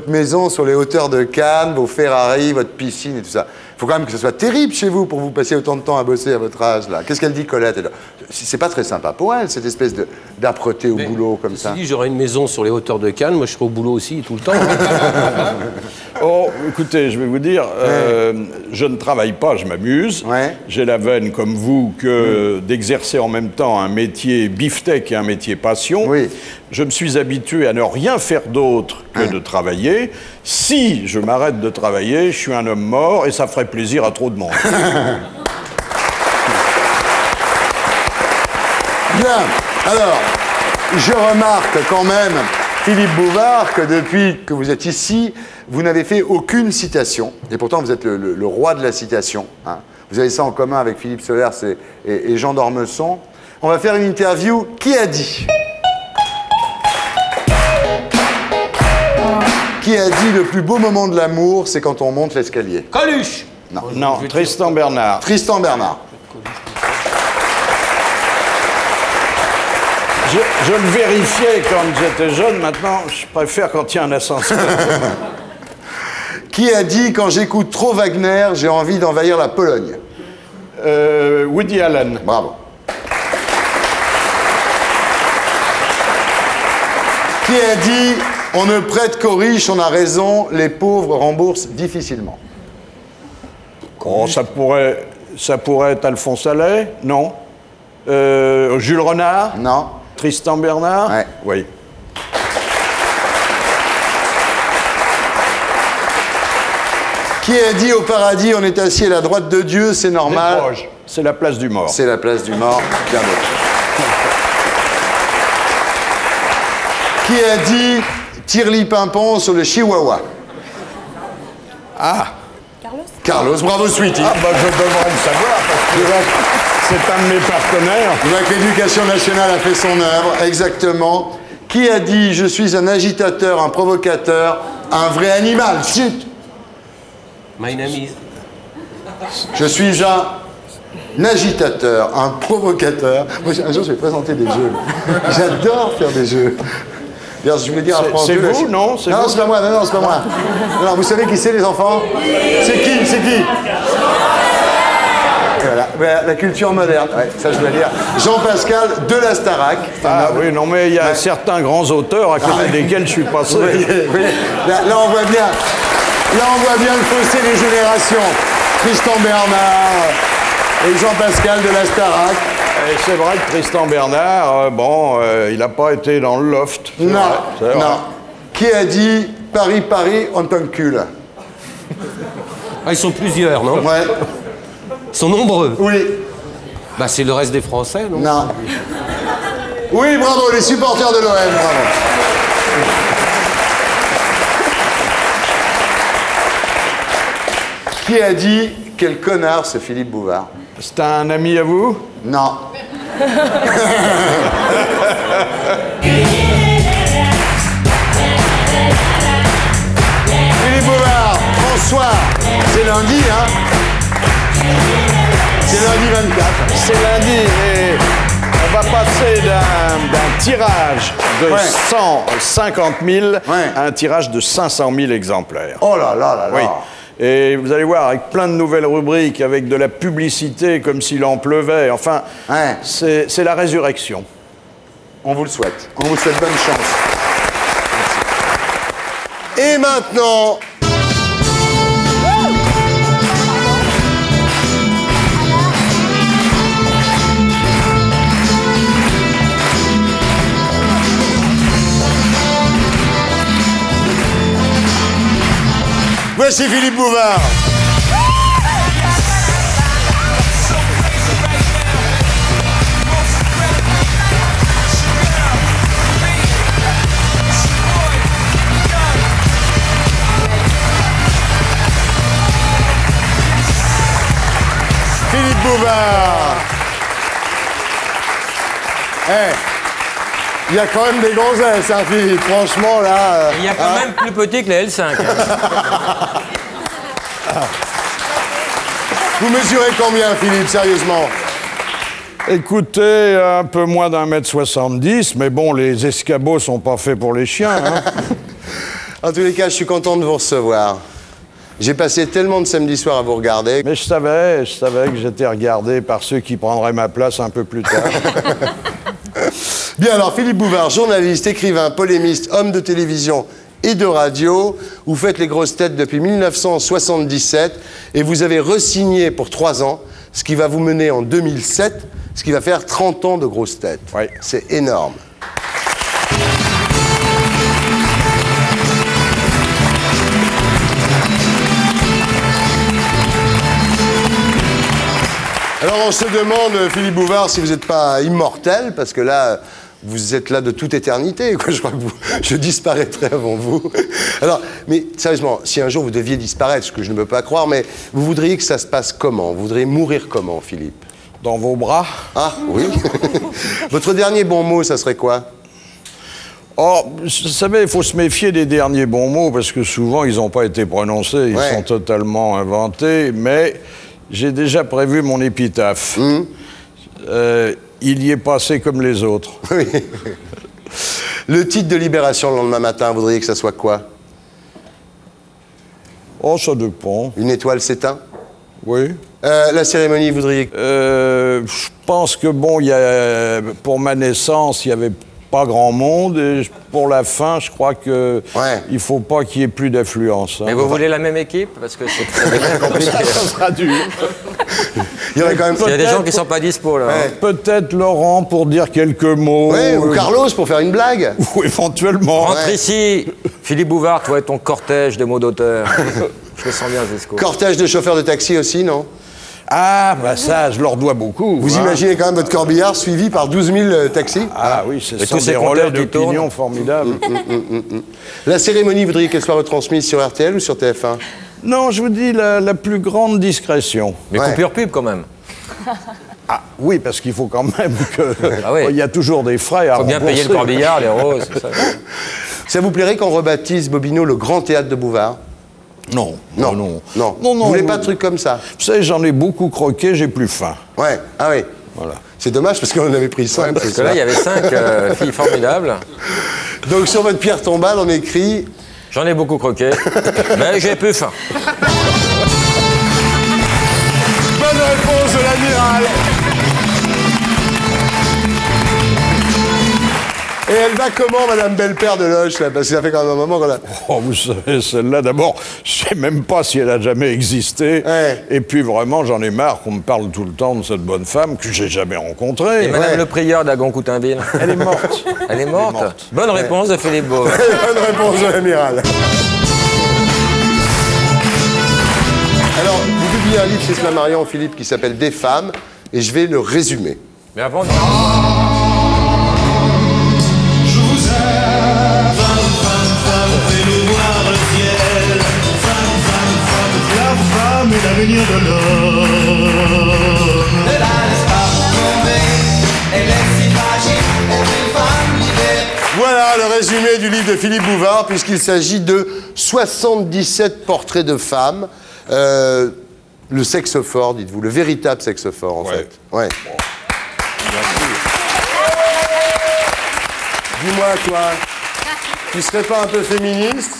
maison sur les hauteurs de Cannes, vos Ferrari, votre piscine et tout ça? Il faut quand même que ce soit terrible chez vous pour vous passer autant de temps à bosser à votre âge, là. Qu'est-ce qu'elle dit, Colette? C'est pas très sympa pour elle, cette espèce d'âpreté au boulot comme ça. Si j'aurais une maison sur les hauteurs de Cannes, moi je serais au boulot aussi tout le temps. Oh, écoutez, je vais vous dire, je ne travaille pas, je m'amuse. J'ai la veine, comme vous, que d'exercer en même temps un métier beefsteak et un métier passion. Je me suis habitué à ne rien faire d'autre que de travailler. Si je m'arrête de travailler, je suis un homme mort et ça ferait plaisir à trop de monde. Bien. Alors, je remarque quand même, Philippe Bouvard, que depuis que vous êtes ici, vous n'avez fait aucune citation. Et pourtant, vous êtes le roi de la citation. Hein. Vous avez ça en commun avec Philippe Solers et Jean d'Ormesson. On va faire une interview. Qui a dit? Qui a dit le plus beau moment de l'amour, c'est quand on monte l'escalier? Coluche. Non, Tristan Bernard. Tristan Bernard. Je le vérifiais quand j'étais jeune, maintenant je préfère quand il y a un ascenseur. Qui a dit « Quand j'écoute trop Wagner, j'ai envie d'envahir la Pologne » Woody Allen. Bravo. Qui a dit « On ne prête qu'aux riches, on a raison, les pauvres remboursent difficilement » Oh, ça pourrait être Alphonse Allais? Non. Jules Renard? Non. Tristan Bernard? Ouais. Oui. Qui a dit « Au paradis, on est assis à la droite de Dieu, c'est normal » C'est la place du mort. C'est la place du mort, bien d'autres. Qui a dit « Tirli Pimpon sur le Chihuahua » Ah. Carlos, bravo Sweetie. Ah bah je devrais le savoir parce que c'est un de mes partenaires. Je vois que l'éducation nationale a fait son œuvre, exactement. Qui a dit « Je suis un agitateur, un provocateur, un vrai animal » Chut. My name is... Je suis un agitateur, un provocateur. Moi, un jour, je vais présenter des jeux. J'adore faire des jeux. D'ailleurs, je voulais dire à France 2... C'est vous, non? Non, c'est pas moi, non, c'est pas moi. Alors, vous savez qui c'est, les enfants? C'est qui? C'est qui? Voilà, la culture moderne, ouais, ça je dois dire. Jean-Pascal de la Starac. Ah oui, non mais il y a certains grands auteurs à côté desquels je suis passé. Oui, oui. Là, on voit bien le fossé des générations. Tristan Bernard et Jean-Pascal de la Starac. Et c'est vrai que Tristan Bernard, il n'a pas été dans le loft. Non, vrai, non. Qui a dit « Paris, Paris, on t'encule » Ah, ils sont plusieurs, non? Ouais. Ils sont nombreux. Oui. Bah, c'est le reste des Français, non? Non. Oui, bravo, les supporters de l'OM, bravo. Qui a dit « Quel connard, ce Philippe Bouvard » C'est un ami à vous? Non. Philippe Bouvard, bonsoir. C'est lundi, hein? C'est lundi 24. C'est lundi et on va passer d'un tirage de 150 000 à un tirage de 500 000 exemplaires. Oh là là là là. Oui. Et vous allez voir, avec plein de nouvelles rubriques, avec de la publicité comme s'il en pleuvait, enfin, c'est la résurrection. On vous le souhaite. On vous souhaite bonne chance. Merci. Et maintenant... Voici Philippe Bouvard. Philippe Bouvard. Il y a quand même des gonzesses, hein, Philippe. Franchement, là... Il y a quand même plus petit que la L5. Vous mesurez combien, Philippe, sérieusement? Écoutez, un peu moins d'1m70, mais bon, les escabeaux sont pas faits pour les chiens. Hein. En tous les cas, je suis content de vous recevoir. J'ai passé tellement de samedis soirs à vous regarder. Mais je savais que j'étais regardé par ceux qui prendraient ma place un peu plus tard. Bien, alors, Philippe Bouvard, journaliste, écrivain, polémiste, homme de télévision et de radio. Vous faites les grosses têtes depuis 1977 et vous avez re-signé pour 3 ans, ce qui va vous mener en 2007, ce qui va faire 30 ans de grosses têtes. Oui. C'est énorme. Alors on se demande, Philippe Bouvard, si vous n'êtes pas immortel, parce que là, vous êtes là de toute éternité, quoi. Je crois que je disparaîtrai avant vous. Alors, mais sérieusement, si un jour vous deviez disparaître, ce que je ne peux pas croire, mais vous voudriez que ça se passe comment? Vous voudriez mourir comment, Philippe? Dans vos bras. Ah, oui. Votre dernier bon mot, ça serait quoi? Oh, vous savez, il faut se méfier des derniers bons mots, parce que souvent, ils n'ont pas été prononcés, ils sont totalement inventés, mais j'ai déjà prévu mon épitaphe. il y est passé comme les autres. Oui. Le titre de Libération le lendemain matin, vous voudriez que ça soit quoi? Oh, ça dépend. Une étoile s'éteint? Oui. La cérémonie, vous voudriez... Je pense que, bon, pour ma naissance, il n'y avait pas grand monde. Et pour la fin, je crois que il ne faut pas qu'il y ait plus d'affluence. Hein. Mais vous voulez la même équipe? Parce que c'est bien compliqué. Ça sera dur. Il y aurait quand même... Il y a des gens qui ne sont pas dispo, là. Ouais. Peut-être Laurent pour dire quelques mots. Ouais, ou Carlos pour faire une blague. Ou éventuellement. Rentre ici, Philippe Bouvard, toi et ton cortège de mots d'auteur. Je le sens bien, Gisco. Cortège de chauffeurs de taxi aussi, non? Ah, bah ça, je leur dois beaucoup. Vous imaginez quand même votre corbillard suivi par 12 000 taxis? Ah oui, ce sont des relais d'opinion formidables. La cérémonie, vous voudriez qu'elle soit retransmise sur RTL ou sur TF1? Non, je vous dis la plus grande discrétion. Mais coupure pub, quand même. Ah oui, parce qu'il faut quand même que... Ah oui. Il y a toujours des frais à rembourser. Il faut bien payer le corbillard, les roses, ça. Ça vous plairait qu'on rebaptise Bobino le Grand Théâtre de Bouvard? Non. Non. Vous voulez pas de trucs comme ça? Vous savez, j'en ai beaucoup croqué, j'ai plus faim. Ouais, ah oui. Voilà. C'est dommage parce qu'on en avait pris 5. Parce que là, il y avait 5 filles formidables. Donc sur votre pierre tombale, on écrit... J'en ai beaucoup croqué, mais j'ai plus faim. Bonne réponse de l'amiral. Et elle va comment, Madame Belle-Père de Loche, là? Parce que ça fait quand même un moment qu'on a... Oh, vous savez, celle-là, d'abord, je sais même pas si elle a jamais existé. Ouais. Et puis, vraiment, j'en ai marre qu'on me parle tout le temps de cette bonne femme que j'ai jamais rencontrée. Et Madame le prieur d'Agon-Coutainville? Elle est morte. Elle est morte. Bonne réponse de Philippe Beau. Bonne réponse de l'amiral. Alors, vous publiez un livre chez Flammarion, Philippe, qui s'appelle Des femmes, et je vais le résumer. Mais avant... Et l'avenir de l'homme. Ne la laisse pas tomber, elle est si fragile, elle est une femme libérée. Voilà le résumé du livre de Philippe Bouvard, puisqu'il s'agit de 77 portraits de femmes. Le sexe fort, dites-vous, le véritable sexe fort, en fait. Ouais. Dis-moi, toi, tu serais pas un peu féministe?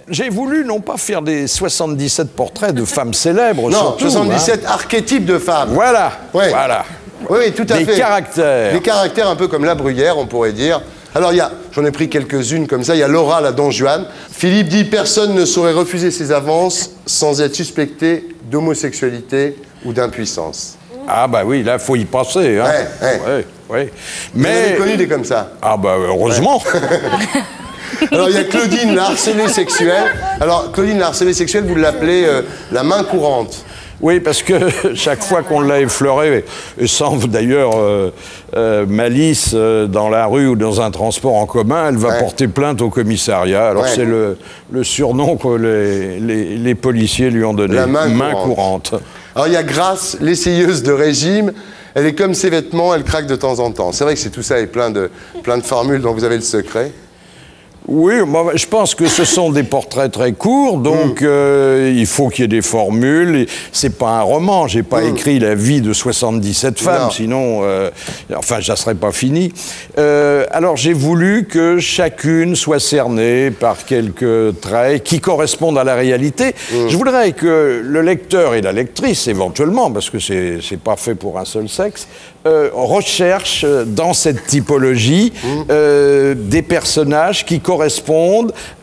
J'ai voulu non pas faire des 77 portraits de femmes célèbres, non, surtout, 77 archétypes de femmes. Voilà, ouais. voilà. Oui, tout à fait. Des caractères. Des caractères un peu comme la Bruyère, on pourrait dire. Alors, j'en ai pris quelques-unes comme ça. Il y a Laura, la Don Juan. Philippe dit « Personne ne saurait refuser ses avances sans être suspecté d'homosexualité ou d'impuissance. » Ah bah oui, là, faut y passer. Hein. Ouais. Mais... Vous avez connu des comme ça? Ah bah heureusement. Alors, il y a Claudine, la harcelée sexuelle. Alors, Claudine, la harcelée sexuelle, vous l'appelez la main courante. Oui, parce que chaque fois qu'on l'a effleurée, et sans d'ailleurs malice dans la rue ou dans un transport en commun, elle va porter plainte au commissariat. Alors c'est le surnom que les policiers lui ont donné. La main courante. Alors il y a Grace, l'essayeuse de régime. Elle est comme ses vêtements, elle craque de temps en temps. C'est vrai que c'est tout ça et plein de formules dont vous avez le secret. Oui, moi, je pense que ce sont des portraits très courts, donc il faut qu'il y ait des formules. C'est pas un roman, j'ai pas écrit la vie de 77 femmes, sinon, enfin, ça serait pas fini. Alors, j'ai voulu que chacune soit cernée par quelques traits qui correspondent à la réalité. Je voudrais que le lecteur et la lectrice, éventuellement, parce que c'est pas fait pour un seul sexe, recherche dans cette typologie des personnages qui correspondent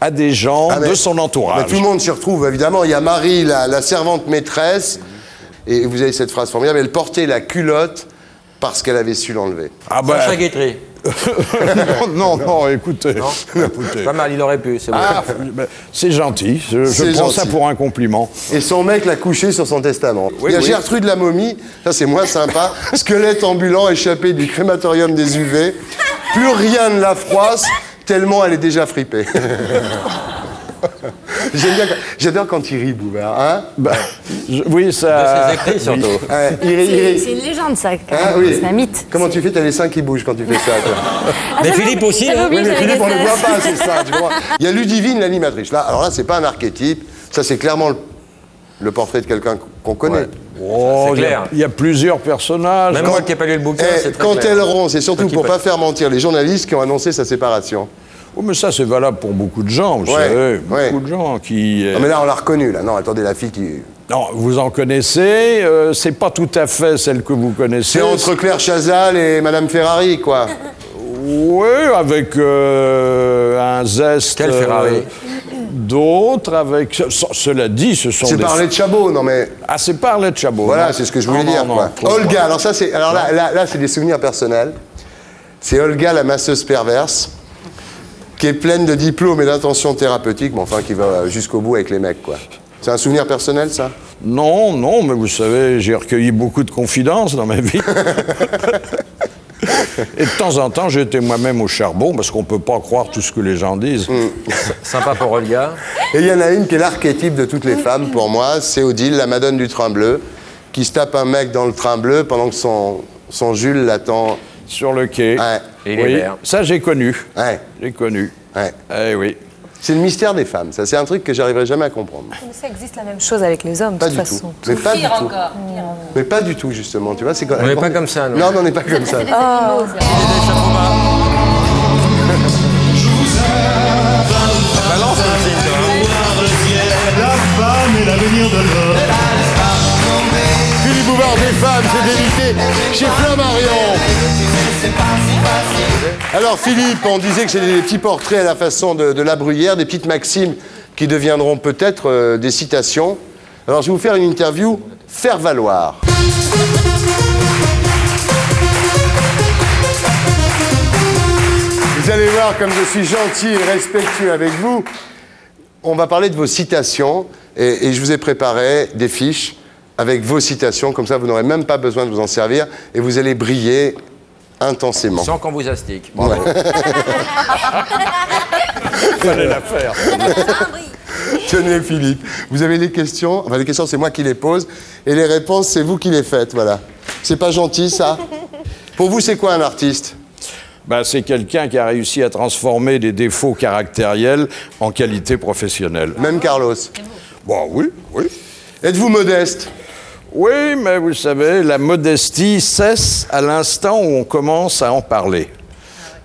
à des gens de son entourage. Tout le monde s'y retrouve, évidemment. Il y a Marie, la servante maîtresse, et vous avez cette phrase formidable, elle portait la culotte parce qu'elle avait su l'enlever. Ah bah... Sacha Guitry. non, écoutez. Non, écoutez. Pas mal, il aurait pu, c'est bon. C'est gentil, je prends ça pour un compliment. Et son mec l'a couché sur son testament. Il y a Gertrude la momie, ça c'est moins sympa, squelette ambulant échappé du crématorium des UV, plus rien ne la froisse, tellement elle est déjà fripée. J'adore quand il rit, Bouvard. Hein oui, ça... De ses écrits, surtout. C'est une légende, ça. C'est un mythe. Comment tu fais? T'as les seins qui bougent quand tu fais ça. Mais Philippe aussi, hein. Oui, mais Philippe, on ne le voit pas, c'est ça. Tu vois. Il y a Ludivine, l'animatrice. Là, alors là, c'est pas un archétype. Ça, c'est clairement le portrait de quelqu'un qu'on connaît. Oh, c'est clair. Il y a plusieurs personnages. Même moi qui n'ai pas lu le bouquin, c'est très Quand clair. elle rompt, c'est surtout pour pas faire mentir les journalistes qui ont annoncé sa séparation. Oh, mais ça, c'est valable pour beaucoup de gens, vous savez. Beaucoup de gens qui... Non, mais là, on l'a reconnue, là. Non, attendez, la fille qui... Non, vous en connaissez. C'est pas tout à fait celle que vous connaissez. C'est entre Claire Chazal et Madame Ferrari, quoi. Oui, avec un zeste... Quelle Ferrari D'autres, avec... Cela dit, ce sont C'est des... Arlette Chabot, non mais... Ah, c'est pas Arlette Chabot. Voilà, non. c'est ce que je voulais Non, dire, non, quoi. non, Olga, alors ça, c'est... Alors là, c'est des souvenirs personnels. C'est Olga, la masseuse perverse, qui est pleine de diplômes et d'intentions thérapeutiques, mais enfin, qui va jusqu'au bout avec les mecs, quoi. C'est un souvenir personnel, ça? Non, non, mais vous savez, j'ai recueilli beaucoup de confidences dans ma vie. Et de temps en temps, j'étais moi-même au charbon, parce qu'on ne peut pas croire tout ce que les gens disent. Sympa pour Olga. Et il y en a une qui est l'archétype de toutes les femmes, pour moi, c'est Odile, la madone du train bleu, qui se tape un mec dans le train bleu pendant que son Jules l'attend... Sur le quai. Ouais. Et il est vert. Ça, j'ai connu. Ouais. J'ai connu. Ouais. Eh oui. C'est le mystère des femmes, ça. C'est un truc que j'arriverai jamais à comprendre. Mais ça existe la même chose avec les hommes, de Pas toute du façon. tout. Mais pas du tout. encore. Mais pas du tout, justement. Tu vois, c'est quand On n'est pas comme ça, non? Non, on n'est pas comme ça. Balance le film, toi. La femme est l'avenir de l'homme. Philippe Bouvard des femmes, c'est dédicé chez Flammarion. Alors Philippe, on disait que c'était des petits portraits à la façon de La Bruyère, des petites maximes qui deviendront peut-être des citations. Alors je vais vous faire une interview faire valoir. Vous allez voir comme je suis gentil et respectueux avec vous. On va parler de vos citations et je vous ai préparé des fiches avec vos citations, comme ça vous n'aurez même pas besoin de vous en servir et vous allez briller intensément. Sans qu'on vous astique. Bravo. Fallait la faire. Tenez Philippe, vous avez des questions, enfin les questions c'est moi qui les pose et les réponses c'est vous qui les faites, voilà. C'est pas gentil ça? Pour vous c'est quoi un artiste? Ben, c'est quelqu'un qui a réussi à transformer des défauts caractériels en qualité professionnelle. Même Carlos? Bon, oui, oui. Êtes-vous modeste? Oui, mais vous savez, la modestie cesse à l'instant où on commence à en parler.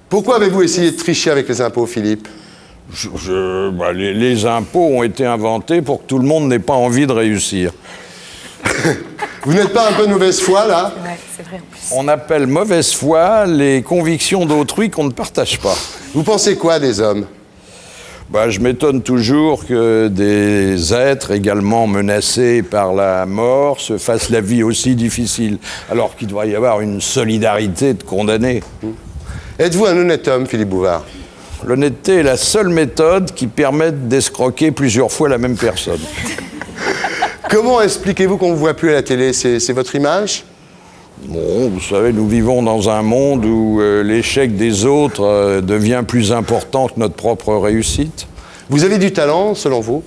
Pourquoi avez-vous essayé de tricher avec les impôts, Philippe? Les impôts ont été inventés pour que tout le monde n'ait pas envie de réussir. Vous n'êtes pas un peu de mauvaise foi, là? Ouais, c'est vrai en plus. On appelle mauvaise foi les convictions d'autrui qu'on ne partage pas. Vous pensez quoi des hommes? Je m'étonne toujours que des êtres également menacés par la mort se fassent la vie aussi difficile, alors qu'il devrait y avoir une solidarité de condamnés. Êtes-vous un honnête homme, Philippe Bouvard? L'honnêteté est la seule méthode qui permette d'escroquer plusieurs fois la même personne. Comment expliquez-vous qu'on ne vous voit plus à la télé? C'est votre image? Bon, vous savez, nous vivons dans un monde où l'échec des autres devient plus important que notre propre réussite. Vous avez du talent, selon vous?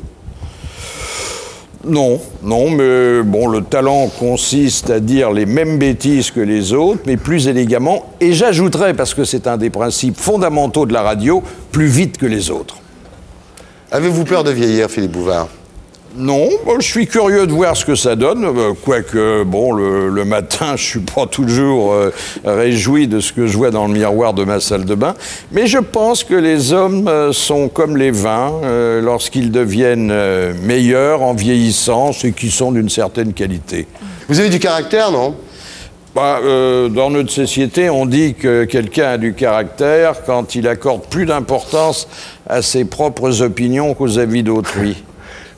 Non, non, mais bon, le talent consiste à dire les mêmes bêtises que les autres, mais plus élégamment, et j'ajouterais, parce que c'est un des principes fondamentaux de la radio, plus vite que les autres. Avez-vous peur de vieillir, Philippe Bouvard? Non, je suis curieux de voir ce que ça donne, quoique, bon, le matin, je suis pas toujours réjoui de ce que je vois dans le miroir de ma salle de bain, mais je pense que les hommes sont comme les vins, lorsqu'ils deviennent meilleurs en vieillissant, c'est qu'ils sont d'une certaine qualité. Vous avez du caractère, non? Dans notre société, on dit que quelqu'un a du caractère quand il accorde plus d'importance à ses propres opinions qu'aux avis d'autrui.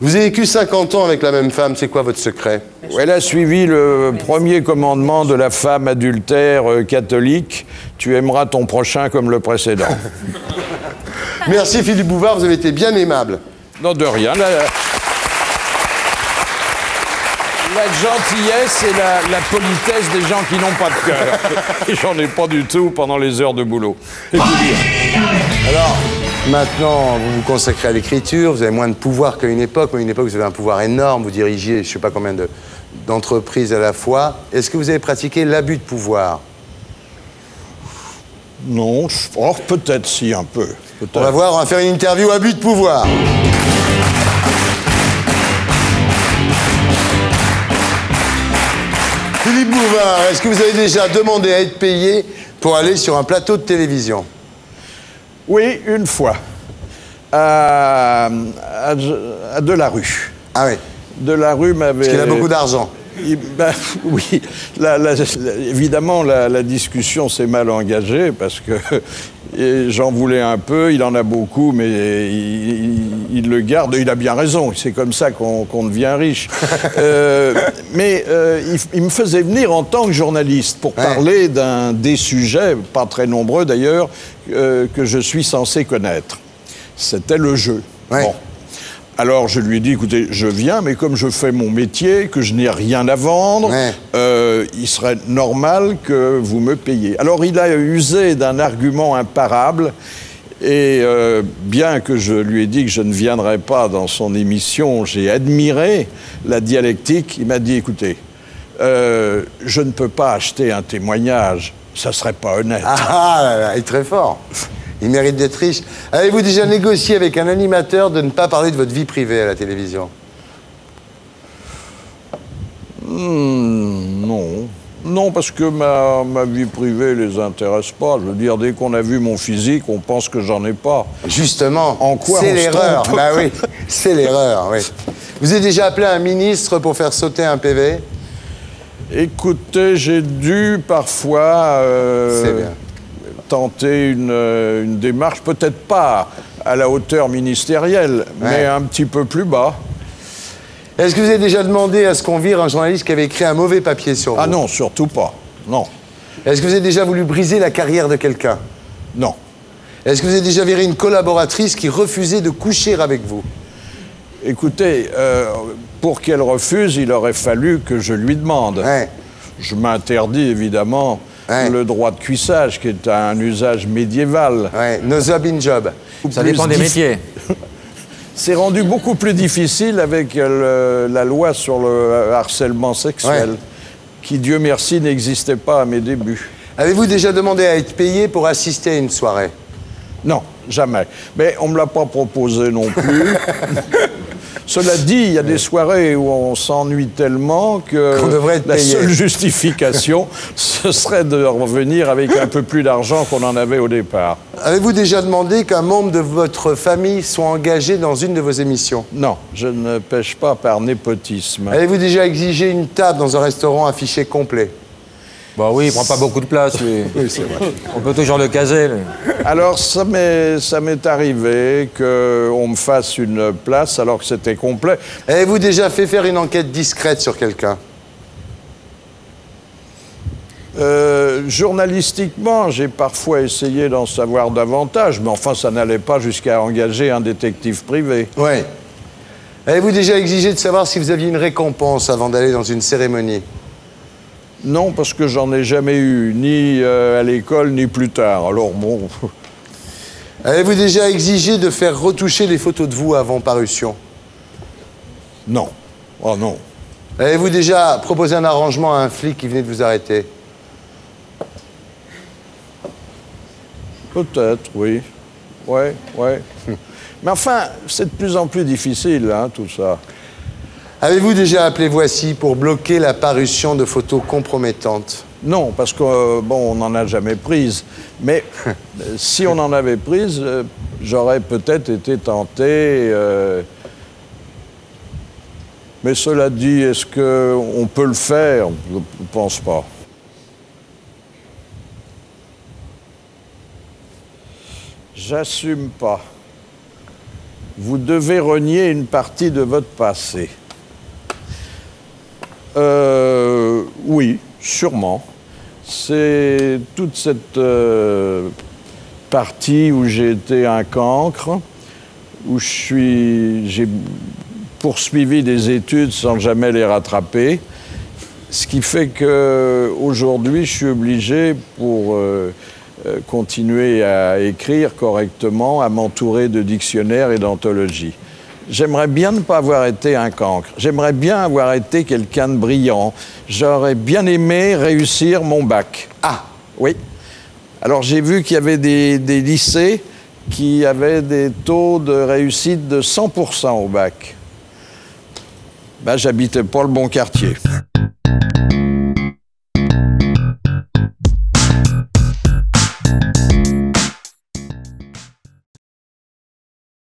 Vous avez vécu 50 ans avec la même femme, c'est quoi votre secret? Elle a suivi le premier commandement de la femme adultère catholique, tu aimeras ton prochain comme le précédent. Merci Philippe Bouvard, vous avez été bien aimable. Non, de rien. La gentillesse et la politesse des gens qui n'ont pas de cœur. Et j'en ai pas du tout pendant les heures de boulot. Alors, maintenant, vous vous consacrez à l'écriture, vous avez moins de pouvoir qu'à une époque. À une époque, vous avez un pouvoir énorme, vous dirigiez je ne sais pas combien d'entreprises à la fois. Est-ce que vous avez pratiqué l'abus de pouvoir? Non, peut-être si, un peu. On va voir, on va faire une interview abus de pouvoir. Bouvard, est-ce que vous avez déjà demandé à être payé pour aller sur un plateau de télévision? Oui, une fois. À Delarue. Ah oui. Delarue m'avait... Parce qu'il a beaucoup d'argent. Oui, évidemment, la discussion s'est mal engagée parce que j'en voulais un peu, il en a beaucoup, mais il le garde. Il a bien raison, c'est comme ça qu'on devient riche. Mais il me faisait venir en tant que journaliste pour parler des sujets, pas très nombreux d'ailleurs, que je suis censé connaître. C'était le jeu. Bon. Alors je lui ai dit, écoutez, je viens, mais comme je fais mon métier, que je n'ai rien à vendre, il serait normal que vous me payiez. Alors il a usé d'un argument imparable, et bien que je lui ai dit que je ne viendrais pas dans son émission, j'ai admiré la dialectique. Il m'a dit, écoutez, je ne peux pas acheter un témoignage, ça ne serait pas honnête. Il est très fort. Il mérite d'être riche. Avez-vous déjà négocié avec un animateur de ne pas parler de votre vie privée à la télévision? Non. Non, parce que ma vie privée les intéresse pas. Je veux dire, dès qu'on a vu mon physique, on pense que j'en ai pas. Justement, en quoi c'est l'erreur. Bah oui, c'est l'erreur, oui. Vous avez déjà appelé un ministre pour faire sauter un PV? Écoutez, j'ai dû parfois... c'est bien. Tenter une démarche, peut-être pas à la hauteur ministérielle, mais un petit peu plus bas. Est-ce que vous avez déjà demandé à ce qu'on vire un journaliste qui avait écrit un mauvais papier sur vous? Ah non, surtout pas. Non. Est-ce que vous avez déjà voulu briser la carrière de quelqu'un? Non. Est-ce que vous avez déjà viré une collaboratrice qui refusait de coucher avec vous? Écoutez, pour qu'elle refuse, il aurait fallu que je lui demande. Je m'interdis évidemment le droit de cuissage, qui est un usage médiéval. No job in job. Ça dépend des métiers. C'est rendu beaucoup plus difficile avec la loi sur le harcèlement sexuel, qui, Dieu merci, n'existait pas à mes débuts. Avez-vous déjà demandé à être payé pour assister à une soirée? Non, jamais. Mais on ne me l'a pas proposé non plus. Cela dit, il y a des soirées où on s'ennuie tellement que la seule justification, ce serait de revenir avec un peu plus d'argent qu'on en avait au départ. Avez-vous déjà demandé qu'un membre de votre famille soit engagé dans une de vos émissions? Non, je ne pêche pas par népotisme. Avez-vous déjà exigé une table dans un restaurant affiché complet? Bah oui, il prend pas beaucoup de place, lui. Oui, c'est vrai. On peut toujours le caser, lui. Alors, ça m'est arrivé qu'on me fasse une place alors que c'était complet. Avez-vous déjà fait faire une enquête discrète sur quelqu'un? Journalistiquement, j'ai parfois essayé d'en savoir davantage, mais enfin, ça n'allait pas jusqu'à engager un détective privé. Oui. Avez-vous déjà exigé de savoir si vous aviez une récompense avant d'aller dans une cérémonie? Non, parce que j'en ai jamais eu, ni à l'école, ni plus tard. Alors bon... Avez-vous déjà exigé de faire retoucher les photos de vous avant parution? Non. Oh non. Avez-vous déjà proposé un arrangement à un flic qui venait de vous arrêter? Peut-être, oui. Ouais. Mais enfin, c'est de plus en plus difficile, hein, tout ça. Avez-vous déjà appelé Voici pour bloquer la parution de photos compromettantes? Non, parce que, bon, on n'en a jamais prise. Mais si on en avait prise, j'aurais peut-être été tenté. Mais cela dit, est-ce qu'on peut le faire? Je ne pense pas. J'assume pas. Vous devez renier une partie de votre passé. Oui, sûrement. C'est toute cette partie où j'ai été un cancre, où j'ai poursuivi des études sans jamais les rattraper, ce qui fait qu'aujourd'hui, je suis obligé, pour continuer à écrire correctement, à m'entourer de dictionnaires et d'anthologies. J'aimerais bien ne pas avoir été un cancre. J'aimerais bien avoir été quelqu'un de brillant. J'aurais bien aimé réussir mon bac. Ah, oui. Alors j'ai vu qu'il y avait des lycées qui avaient des taux de réussite de 100% au bac. Ben, j'habitais pas le bon quartier.